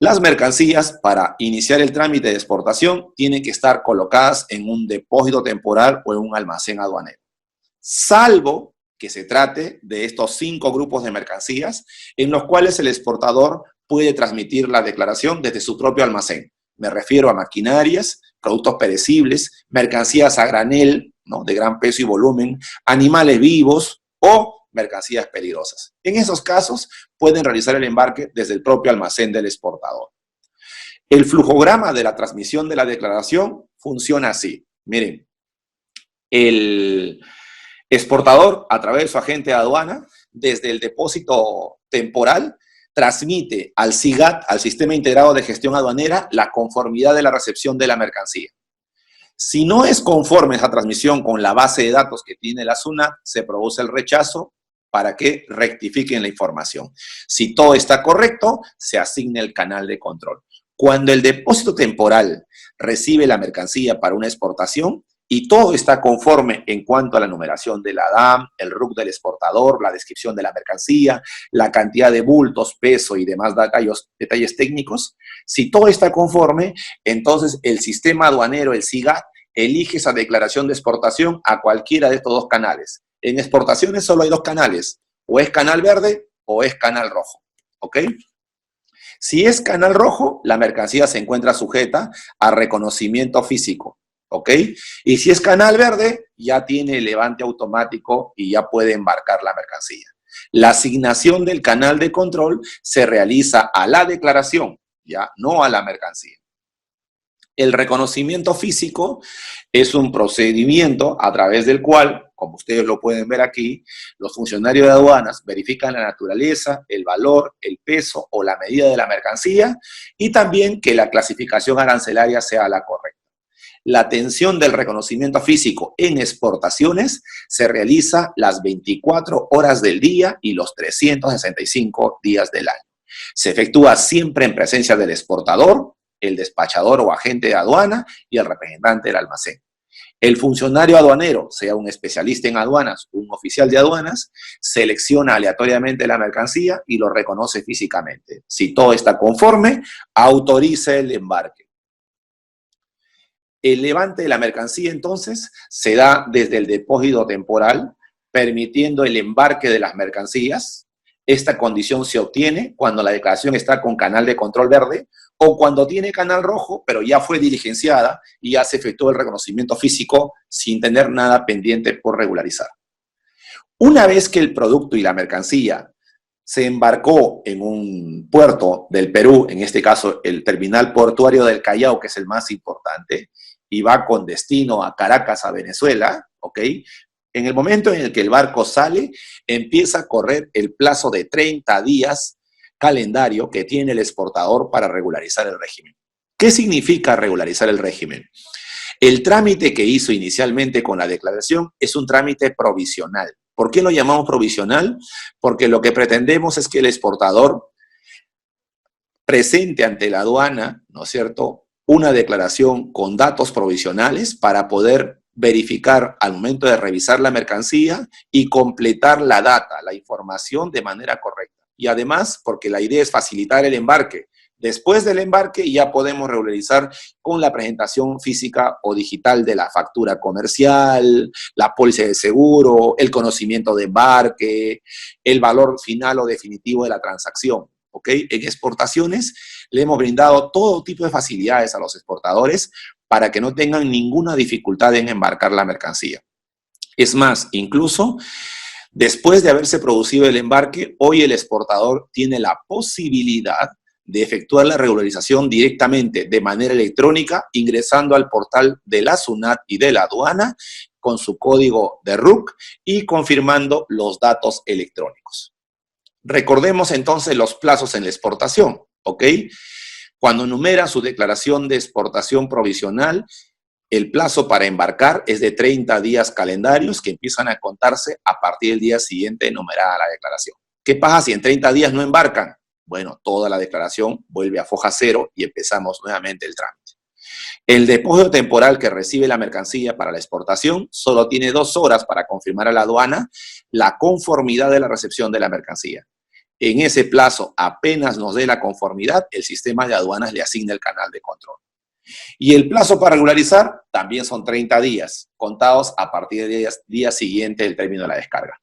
Las mercancías para iniciar el trámite de exportación tienen que estar colocadas en un depósito temporal o en un almacén aduanero, salvo que se trate de estos 5 grupos de mercancías en los cuales el exportador puede transmitir la declaración desde su propio almacén. Me refiero a maquinarias, productos perecibles, mercancías a granel, ¿no?, de gran peso y volumen, animales vivos o mercancías peligrosas. En esos casos pueden realizar el embarque desde el propio almacén del exportador. El flujograma de la transmisión de la declaración funciona así. Miren, el exportador, a través de su agente de aduana, desde el depósito temporal, transmite al SIGAT, al Sistema Integrado de Gestión Aduanera, la conformidad de la recepción de la mercancía. Si no es conforme esa transmisión con la base de datos que tiene la SUNAT, se produce el rechazo para que rectifiquen la información. Si todo está correcto, se asigna el canal de control. Cuando el depósito temporal recibe la mercancía para una exportación, y todo está conforme en cuanto a la numeración de la DAM, el RUC del exportador, la descripción de la mercancía, la cantidad de bultos, peso y demás detalles técnicos. Si todo está conforme, entonces el sistema aduanero, el SIGAT, elige esa declaración de exportación a cualquiera de estos 2 canales. En exportaciones solo hay 2 canales, o es canal verde o es canal rojo, ¿ok? Si es canal rojo, la mercancía se encuentra sujeta a reconocimiento físico, ¿ok? Y si es canal verde, ya tiene el levante automático y ya puede embarcar la mercancía. La asignación del canal de control se realiza a la declaración, ya, no a la mercancía. El reconocimiento físico es un procedimiento a través del cual, como ustedes lo pueden ver aquí, los funcionarios de aduanas verifican la naturaleza, el valor, el peso o la medida de la mercancía y también que la clasificación arancelaria sea la correcta. La atención del reconocimiento físico en exportaciones se realiza las 24 horas del día y los 365 días del año. Se efectúa siempre en presencia del exportador, el despachador o agente de aduana y el representante del almacén. El funcionario aduanero, sea un especialista en aduanas o un oficial de aduanas, selecciona aleatoriamente la mercancía y lo reconoce físicamente. Si todo está conforme, autoriza el embarque. El levante de la mercancía, entonces, se da desde el depósito temporal, permitiendo el embarque de las mercancías. Esta condición se obtiene cuando la declaración está con canal de control verde o cuando tiene canal rojo, pero ya fue diligenciada y ya se efectuó el reconocimiento físico sin tener nada pendiente por regularizar. Una vez que el producto y la mercancía se embarcó en un puerto del Perú, en este caso el terminal portuario del Callao, que es el más importante, y va con destino a Caracas, a Venezuela, ¿ok? En el momento en el que el barco sale, empieza a correr el plazo de 30 días calendario que tiene el exportador para regularizar el régimen. ¿Qué significa regularizar el régimen? El trámite que hizo inicialmente con la declaración es un trámite provisional. ¿Por qué lo llamamos provisional? Porque lo que pretendemos es que el exportador presente ante la aduana, ¿no es cierto?, una declaración con datos provisionales para poder verificar al momento de revisar la mercancía y completar la data, la información de manera correcta. Y además, porque la idea es facilitar el embarque. Después del embarque ya podemos regularizar con la presentación física o digital de la factura comercial, la póliza de seguro, el conocimiento de embarque, el valor final o definitivo de la transacción. ¿Ok? En exportaciones le hemos brindado todo tipo de facilidades a los exportadores para que no tengan ninguna dificultad en embarcar la mercancía. Es más, incluso después de haberse producido el embarque, hoy el exportador tiene la posibilidad de efectuar la regularización directamente de manera electrónica, ingresando al portal de la SUNAT y de la aduana con su código de RUC y confirmando los datos electrónicos. Recordemos entonces los plazos en la exportación, ¿ok? Cuando enumera su declaración de exportación provisional, el plazo para embarcar es de 30 días calendarios que empiezan a contarse a partir del día siguiente enumerada la declaración. ¿Qué pasa si en 30 días no embarcan? Bueno, toda la declaración vuelve a foja cero y empezamos nuevamente el trámite. El depósito temporal que recibe la mercancía para la exportación solo tiene 2 horas para confirmar a la aduana la conformidad de la recepción de la mercancía. En ese plazo, apenas nos dé la conformidad, el sistema de aduanas le asigna el canal de control. Y el plazo para regularizar también son 30 días, contados a partir del día siguiente del término de la descarga.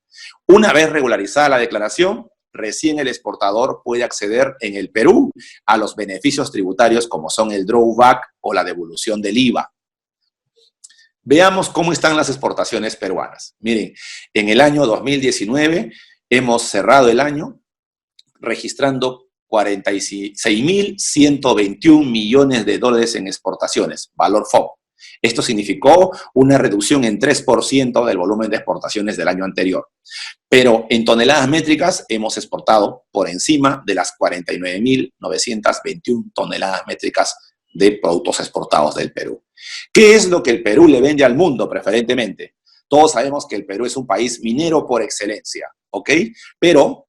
Una vez regularizada la declaración, recién el exportador puede acceder en el Perú a los beneficios tributarios como son el drawback o la devolución del IVA. Veamos cómo están las exportaciones peruanas. Miren, en el año 2019 hemos cerrado el año registrando 46.121 millones de dólares en exportaciones, valor FOB. Esto significó una reducción en 3% del volumen de exportaciones del año anterior. Pero en toneladas métricas hemos exportado por encima de las 49.921 toneladas métricas de productos exportados del Perú. ¿Qué es lo que el Perú le vende al mundo preferentemente? Todos sabemos que el Perú es un país minero por excelencia, ¿ok? Pero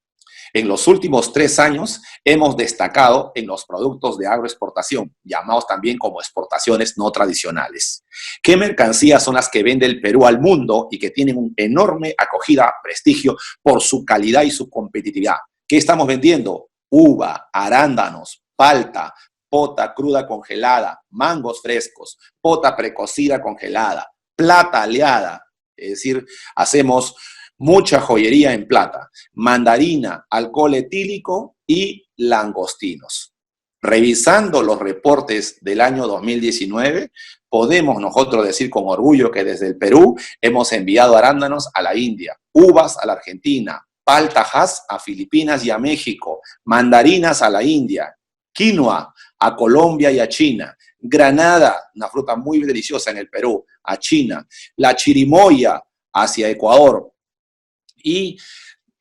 en los últimos 3 años hemos destacado en los productos de agroexportación, llamados también como exportaciones no tradicionales. ¿Qué mercancías son las que vende el Perú al mundo y que tienen una enorme acogida, prestigio por su calidad y su competitividad? ¿Qué estamos vendiendo? Uva, arándanos, palta, pota cruda congelada, mangos frescos, pota precocida congelada, plata aleada, es decir, hacemos mucha joyería en plata, mandarina, alcohol etílico y langostinos. Revisando los reportes del año 2019, podemos nosotros decir con orgullo que desde el Perú hemos enviado arándanos a la India, uvas a la Argentina, palta Hass a Filipinas y a México, mandarinas a la India, quinoa a Colombia y a China, granada, una fruta muy deliciosa en el Perú, a China, la chirimoya hacia Ecuador. Y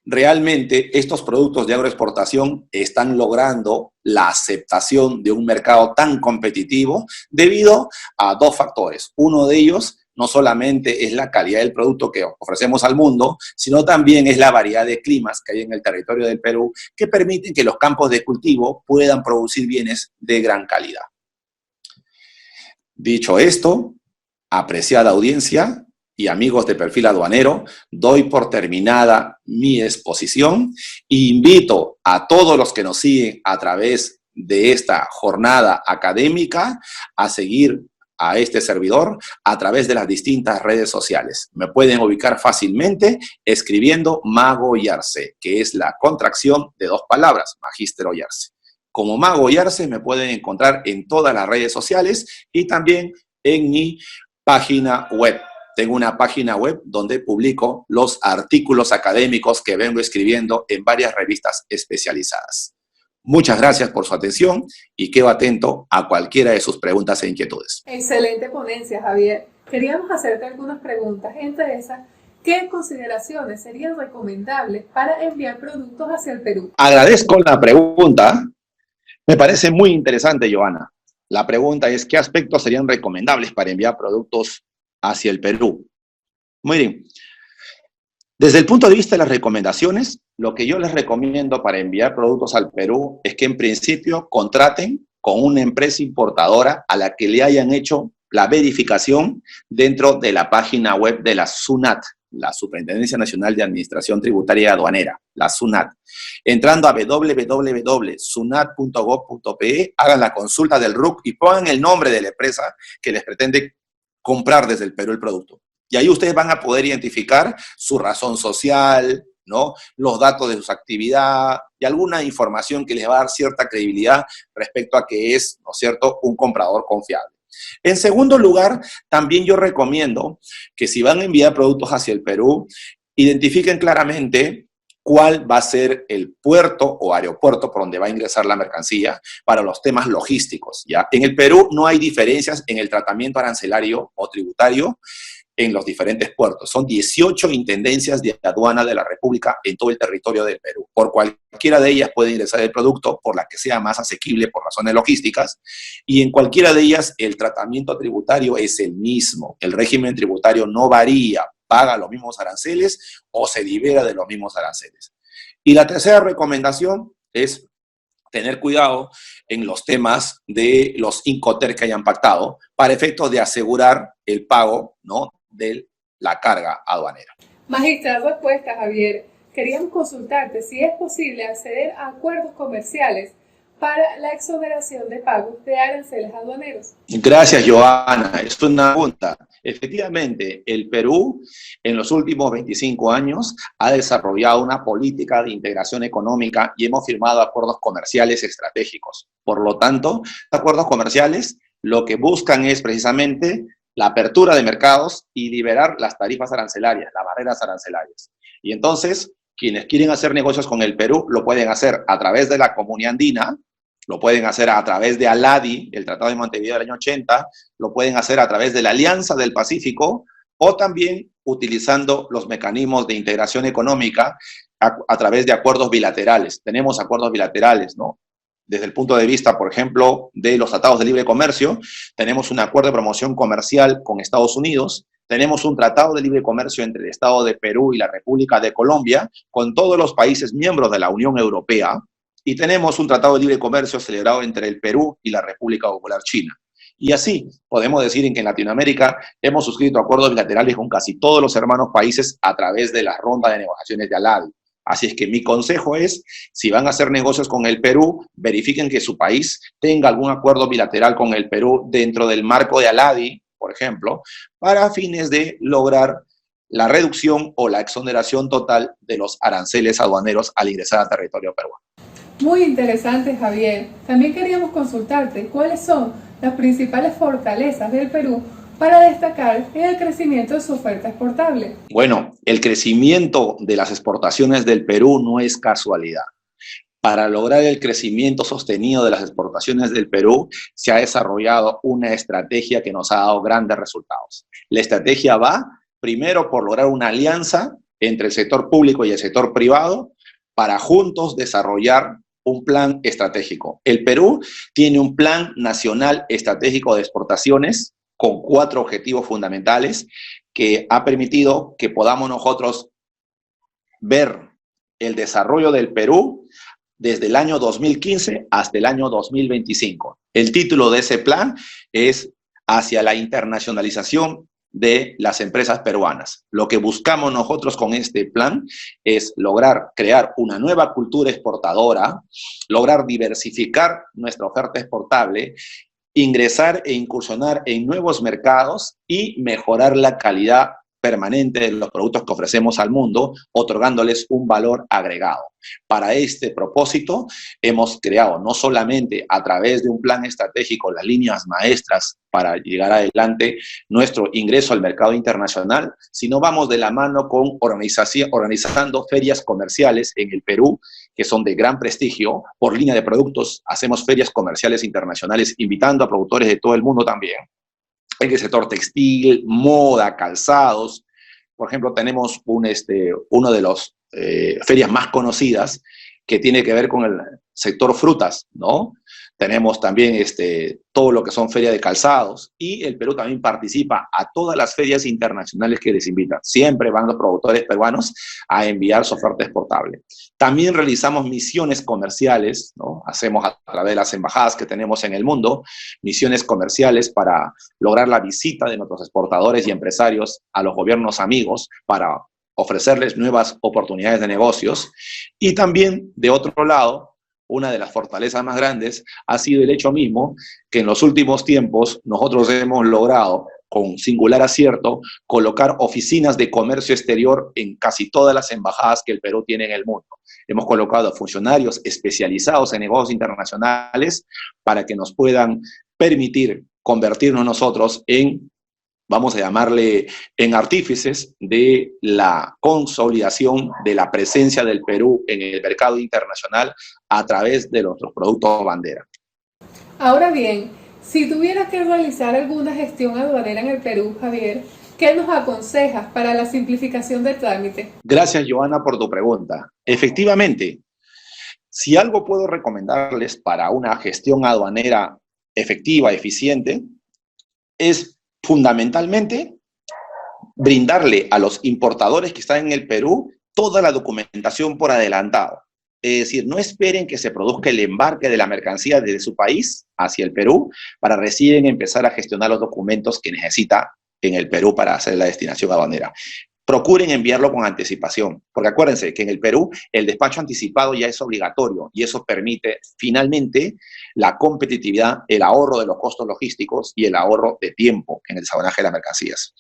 realmente estos productos de agroexportación están logrando la aceptación de un mercado tan competitivo debido a 2 factores. Uno de ellos no solamente es la calidad del producto que ofrecemos al mundo, sino también es la variedad de climas que hay en el territorio del Perú que permiten que los campos de cultivo puedan producir bienes de gran calidad. Dicho esto, apreciada audiencia y amigos de Perfil Aduanero, doy por terminada mi exposición e invito a todos los que nos siguen a través de esta jornada académica a seguir a este servidor a través de las distintas redes sociales. Me pueden ubicar fácilmente escribiendo Mago Yarse, que es la contracción de 2 palabras, Magíster Oyarse. Como Mago Yarse me pueden encontrar en todas las redes sociales y también en mi página web. Tengo una página web donde publico los artículos académicos que vengo escribiendo en varias revistas especializadas. Muchas gracias por su atención y quedo atento a cualquiera de sus preguntas e inquietudes. Excelente ponencia, Javier. Queríamos hacerte algunas preguntas. Entre esas, ¿qué consideraciones serían recomendables para enviar productos hacia el Perú? Agradezco la pregunta. Me parece muy interesante, Joana. La pregunta es, ¿qué aspectos serían recomendables para enviar productos hacia el Perú? Muy bien. Desde el punto de vista de las recomendaciones, lo que yo les recomiendo para enviar productos al Perú es que en principio contraten con una empresa importadora a la que le hayan hecho la verificación dentro de la página web de la SUNAT, la Superintendencia Nacional de Administración Tributaria y Aduanera, la SUNAT. Entrando a www.sunat.gov.pe, hagan la consulta del RUC y pongan el nombre de la empresa que les pretende comprar desde el Perú el producto. Y ahí ustedes van a poder identificar su razón social, ¿no?, los datos de su actividad y alguna información que les va a dar cierta credibilidad respecto a que es, ¿no es cierto?, un comprador confiable. En segundo lugar, también yo recomiendo que si van a enviar productos hacia el Perú, identifiquen claramente cuál va a ser el puerto o aeropuerto por donde va a ingresar la mercancía para los temas logísticos, ¿ya? En el Perú no hay diferencias en el tratamiento arancelario o tributario en los diferentes puertos. Son 18 intendencias de aduana de la República en todo el territorio del Perú. Por cualquiera de ellas puede ingresar el producto, por la que sea más asequible por razones logísticas, y en cualquiera de ellas el tratamiento tributario es el mismo. El régimen tributario no varía, paga los mismos aranceles o se libera de los mismos aranceles. Y la tercera recomendación es tener cuidado en los temas de los Incoterms que hayan pactado para efectos de asegurar el pago, ¿no?, de la carga aduanera. Magistrado respuesta, Javier. Queríamos consultarte si es posible acceder a acuerdos comerciales para la exoneración de pagos de aranceles aduaneros. Gracias, Joana. Es una pregunta. Efectivamente, el Perú en los últimos 25 años ha desarrollado una política de integración económica y hemos firmado acuerdos comerciales estratégicos. Por lo tanto, acuerdos comerciales lo que buscan es precisamente la apertura de mercados y liberar las tarifas arancelarias, las barreras arancelarias. Y entonces, quienes quieren hacer negocios con el Perú lo pueden hacer a través de la Comunidad Andina, lo pueden hacer a través de ALADI, el Tratado de Montevideo del año 80, lo pueden hacer a través de la Alianza del Pacífico o también utilizando los mecanismos de integración económica a través de acuerdos bilaterales. Tenemos acuerdos bilaterales, ¿no? Desde el punto de vista, por ejemplo, de los tratados de libre comercio, tenemos un acuerdo de promoción comercial con Estados Unidos, tenemos un tratado de libre comercio entre el Estado de Perú y la República de Colombia, con todos los países miembros de la Unión Europea, y tenemos un tratado de libre comercio celebrado entre el Perú y la República Popular China. Y así podemos decir que en Latinoamérica hemos suscrito acuerdos bilaterales con casi todos los hermanos países a través de la ronda de negociaciones de ALADI. Así es que mi consejo es, si van a hacer negocios con el Perú, verifiquen que su país tenga algún acuerdo bilateral con el Perú dentro del marco de ALADI, por ejemplo, para fines de lograr la reducción o la exoneración total de los aranceles aduaneros al ingresar al territorio peruano. Muy interesante, Javier. También queríamos consultarte cuáles son las principales fortalezas del Perú para destacar en el crecimiento de su oferta exportable. Bueno, el crecimiento de las exportaciones del Perú no es casualidad. Para lograr el crecimiento sostenido de las exportaciones del Perú, se ha desarrollado una estrategia que nos ha dado grandes resultados. La estrategia va, primero, por lograr una alianza entre el sector público y el sector privado para juntos desarrollar un plan estratégico. El Perú tiene un plan nacional estratégico de exportaciones con 4 objetivos fundamentales que ha permitido que podamos nosotros ver el desarrollo del Perú desde el año 2015 hasta el año 2025. El título de ese plan es Hacia la internacionalización de las empresas peruanas. Lo que buscamos nosotros con este plan es lograr crear una nueva cultura exportadora, lograr diversificar nuestra oferta exportable, ingresar e incursionar en nuevos mercados y mejorar la calidad permanente de los productos que ofrecemos al mundo, otorgándoles un valor agregado. Para este propósito, hemos creado no solamente a través de un plan estratégico las líneas maestras para llegar adelante nuestro ingreso al mercado internacional, sino vamos de la mano con organizando ferias comerciales en el Perú, que son de gran prestigio. Por línea de productos, hacemos ferias comerciales internacionales, invitando a productores de todo el mundo también, en el sector textil, moda, calzados. Por ejemplo, tenemos uno de las ferias más conocidas que tiene que ver con el sector frutas, ¿no? Tenemos también todo lo que son ferias de calzados, y el Perú también participa a todas las ferias internacionales que les invitan. Siempre van los productores peruanos a enviar su oferta exportable. También realizamos misiones comerciales, ¿no? Hacemos a través de las embajadas que tenemos en el mundo, misiones comerciales para lograr la visita de nuestros exportadores y empresarios a los gobiernos amigos para ofrecerles nuevas oportunidades de negocios. Y también, de otro lado, una de las fortalezas más grandes ha sido el hecho mismo que en los últimos tiempos nosotros hemos logrado, con singular acierto, colocar oficinas de comercio exterior en casi todas las embajadas que el Perú tiene en el mundo. Hemos colocado funcionarios especializados en negocios internacionales para que nos puedan permitir convertirnos nosotros en, vamos a llamarle, en artífices de la consolidación de la presencia del Perú en el mercado internacional a través de nuestros productos bandera. Ahora bien, si tuviera que realizar alguna gestión aduanera en el Perú, Javier, ¿Qué nos aconsejas para la simplificación del trámite? Gracias, Joana, por tu pregunta. Efectivamente, si algo puedo recomendarles para una gestión aduanera efectiva, eficiente, es fundamentalmente brindarle a los importadores que están en el Perú toda la documentación por adelantado. Es decir, no esperen que se produzca el embarque de la mercancía desde su país hacia el Perú para recién empezar a gestionar los documentos que necesita en el Perú para hacer la destinación aduanera. Procuren enviarlo con anticipación, porque acuérdense que en el Perú el despacho anticipado ya es obligatorio y eso permite finalmente la competitividad, el ahorro de los costos logísticos y el ahorro de tiempo en el desabonaje de las mercancías.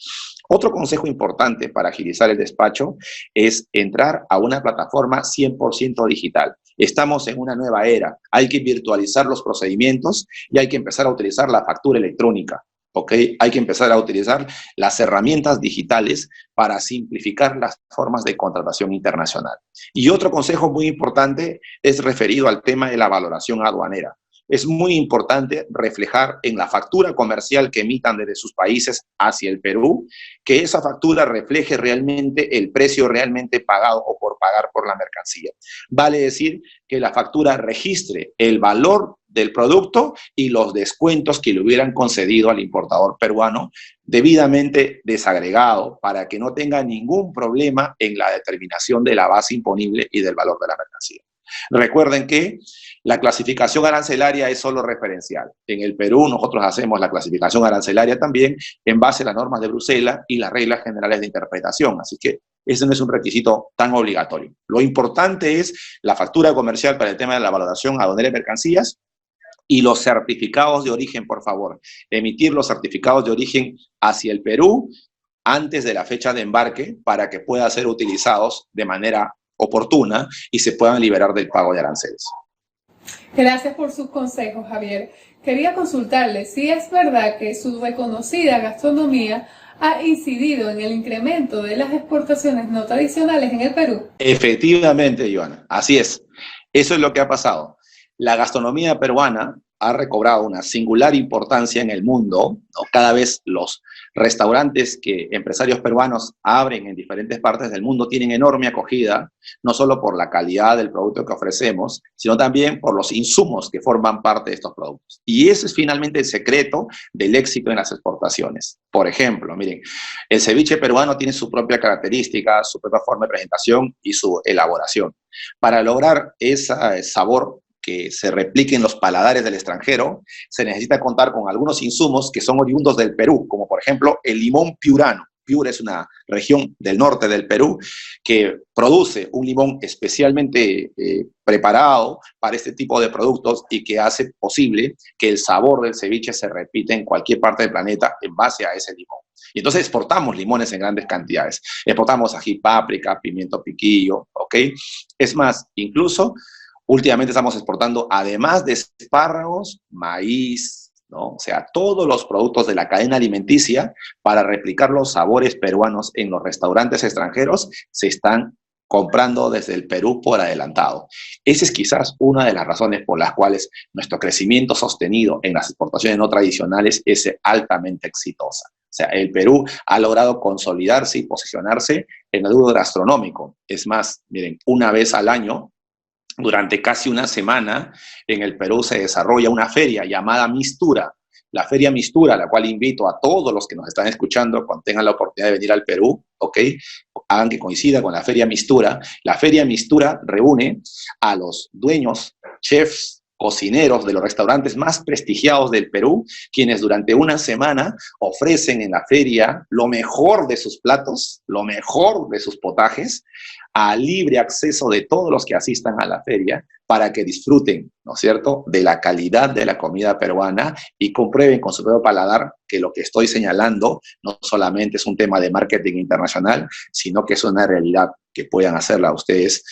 Otro consejo importante para agilizar el despacho es entrar a una plataforma 100% digital. Estamos en una nueva era, hay que virtualizar los procedimientos y hay que empezar a utilizar la factura electrónica. ¿Okay? Hay que empezar a utilizar las herramientas digitales para simplificar las formas de contratación internacional. Y otro consejo muy importante es referido al tema de la valoración aduanera. Es muy importante reflejar en la factura comercial que emitan desde sus países hacia el Perú, que esa factura refleje realmente el precio realmente pagado o por pagar por la mercancía. Vale decir que la factura registre el valor del producto y los descuentos que le hubieran concedido al importador peruano debidamente desagregado para que no tenga ningún problema en la determinación de la base imponible y del valor de la mercancía. Recuerden que la clasificación arancelaria es solo referencial. En el Perú nosotros hacemos la clasificación arancelaria también en base a las normas de Bruselas y las reglas generales de interpretación. Así que ese no es un requisito tan obligatorio. Lo importante es la factura comercial para el tema de la valoración aduanera de mercancías y los certificados de origen, por favor. Emitir los certificados de origen hacia el Perú antes de la fecha de embarque para que puedan ser utilizados de manera oportuna y se puedan liberar del pago de aranceles. Gracias por sus consejos, Javier. Quería consultarle si es verdad que su reconocida gastronomía ha incidido en el incremento de las exportaciones no tradicionales en el Perú. Efectivamente, Joana, así es. Eso es lo que ha pasado. La gastronomía peruana ha recobrado una singular importancia en el mundo, ¿no? Cada vez los restaurantes que empresarios peruanos abren en diferentes partes del mundo tienen enorme acogida, no solo por la calidad del producto que ofrecemos, sino también por los insumos que forman parte de estos productos. Y ese es finalmente el secreto del éxito en las exportaciones. Por ejemplo, miren, el ceviche peruano tiene su propia característica, su propia forma de presentación y su elaboración. Para lograr ese sabor que se replique en los paladares del extranjero, se necesita contar con algunos insumos que son oriundos del Perú, como por ejemplo el limón piurano. Piura es una región del norte del Perú que produce un limón especialmente preparado para este tipo de productos y que hace posible que el sabor del ceviche se repita en cualquier parte del planeta en base a ese limón. Y entonces exportamos limones en grandes cantidades. Exportamos ají, páprica, pimiento piquillo, ¿ok? Es más, incluso últimamente estamos exportando, además de espárragos, maíz, ¿no? O sea, todos los productos de la cadena alimenticia para replicar los sabores peruanos en los restaurantes extranjeros se están comprando desde el Perú por adelantado. Esa es quizás una de las razones por las cuales nuestro crecimiento sostenido en las exportaciones no tradicionales es altamente exitosa. O sea, el Perú ha logrado consolidarse y posicionarse en el rubro gastronómico. Es más, miren, una vez al año, durante casi una semana, en el Perú se desarrolla una feria llamada Mistura. La Feria Mistura, a la cual invito a todos los que nos están escuchando cuando tengan la oportunidad de venir al Perú, ¿ok? Hagan que coincida con la Feria Mistura. La Feria Mistura reúne a los dueños, chefs, cocineros de los restaurantes más prestigiados del Perú, quienes durante una semana ofrecen en la feria lo mejor de sus platos, lo mejor de sus potajes, a libre acceso de todos los que asistan a la feria para que disfruten, ¿no es cierto?, de la calidad de la comida peruana y comprueben con su propio paladar que lo que estoy señalando no solamente es un tema de marketing internacional, sino que es una realidad que puedan hacerla ustedes,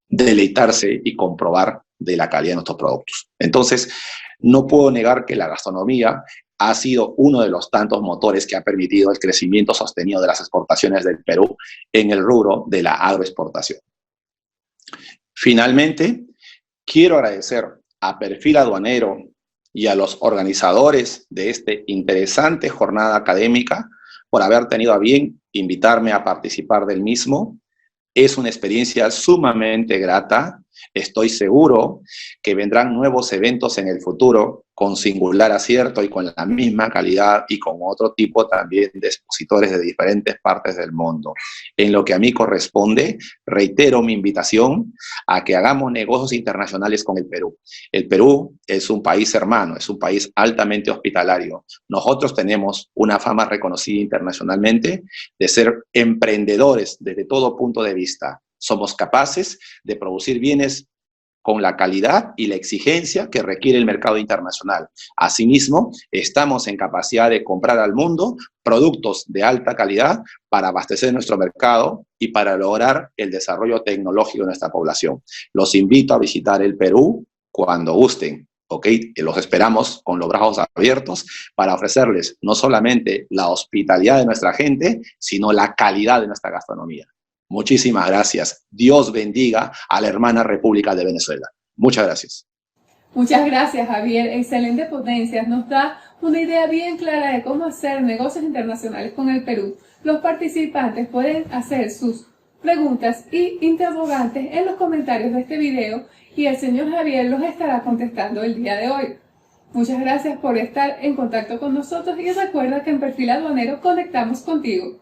deleitarse y comprobar de la calidad de nuestros productos. Entonces, no puedo negar que la gastronomía ha sido uno de los tantos motores que ha permitido el crecimiento sostenido de las exportaciones del Perú en el rubro de la agroexportación. Finalmente, quiero agradecer a Perfil Aduanero y a los organizadores de esta interesante jornada académica por haber tenido a bien invitarme a participar del mismo. Es una experiencia sumamente grata. Estoy seguro que vendrán nuevos eventos en el futuro con singular acierto y con la misma calidad y con otro tipo también de expositores de diferentes partes del mundo. En lo que a mí corresponde, reitero mi invitación a que hagamos negocios internacionales con el Perú. El Perú es un país hermano, es un país altamente hospitalario. Nosotros tenemos una fama reconocida internacionalmente de ser emprendedores desde todo punto de vista. Somos capaces de producir bienes con la calidad y la exigencia que requiere el mercado internacional. Asimismo, estamos en capacidad de comprar al mundo productos de alta calidad para abastecer nuestro mercado y para lograr el desarrollo tecnológico de nuestra población. Los invito a visitar el Perú cuando gusten. ¿Ok? Los esperamos con los brazos abiertos para ofrecerles no solamente la hospitalidad de nuestra gente, sino la calidad de nuestra gastronomía. Muchísimas gracias. Dios bendiga a la hermana República de Venezuela. Muchas gracias. Muchas gracias, Javier. Excelente ponencia. Nos da una idea bien clara de cómo hacer negocios internacionales con el Perú. Los participantes pueden hacer sus preguntas y interrogantes en los comentarios de este video y el señor Javier los estará contestando el día de hoy. Muchas gracias por estar en contacto con nosotros y recuerda que en Perfil Aduanero conectamos contigo.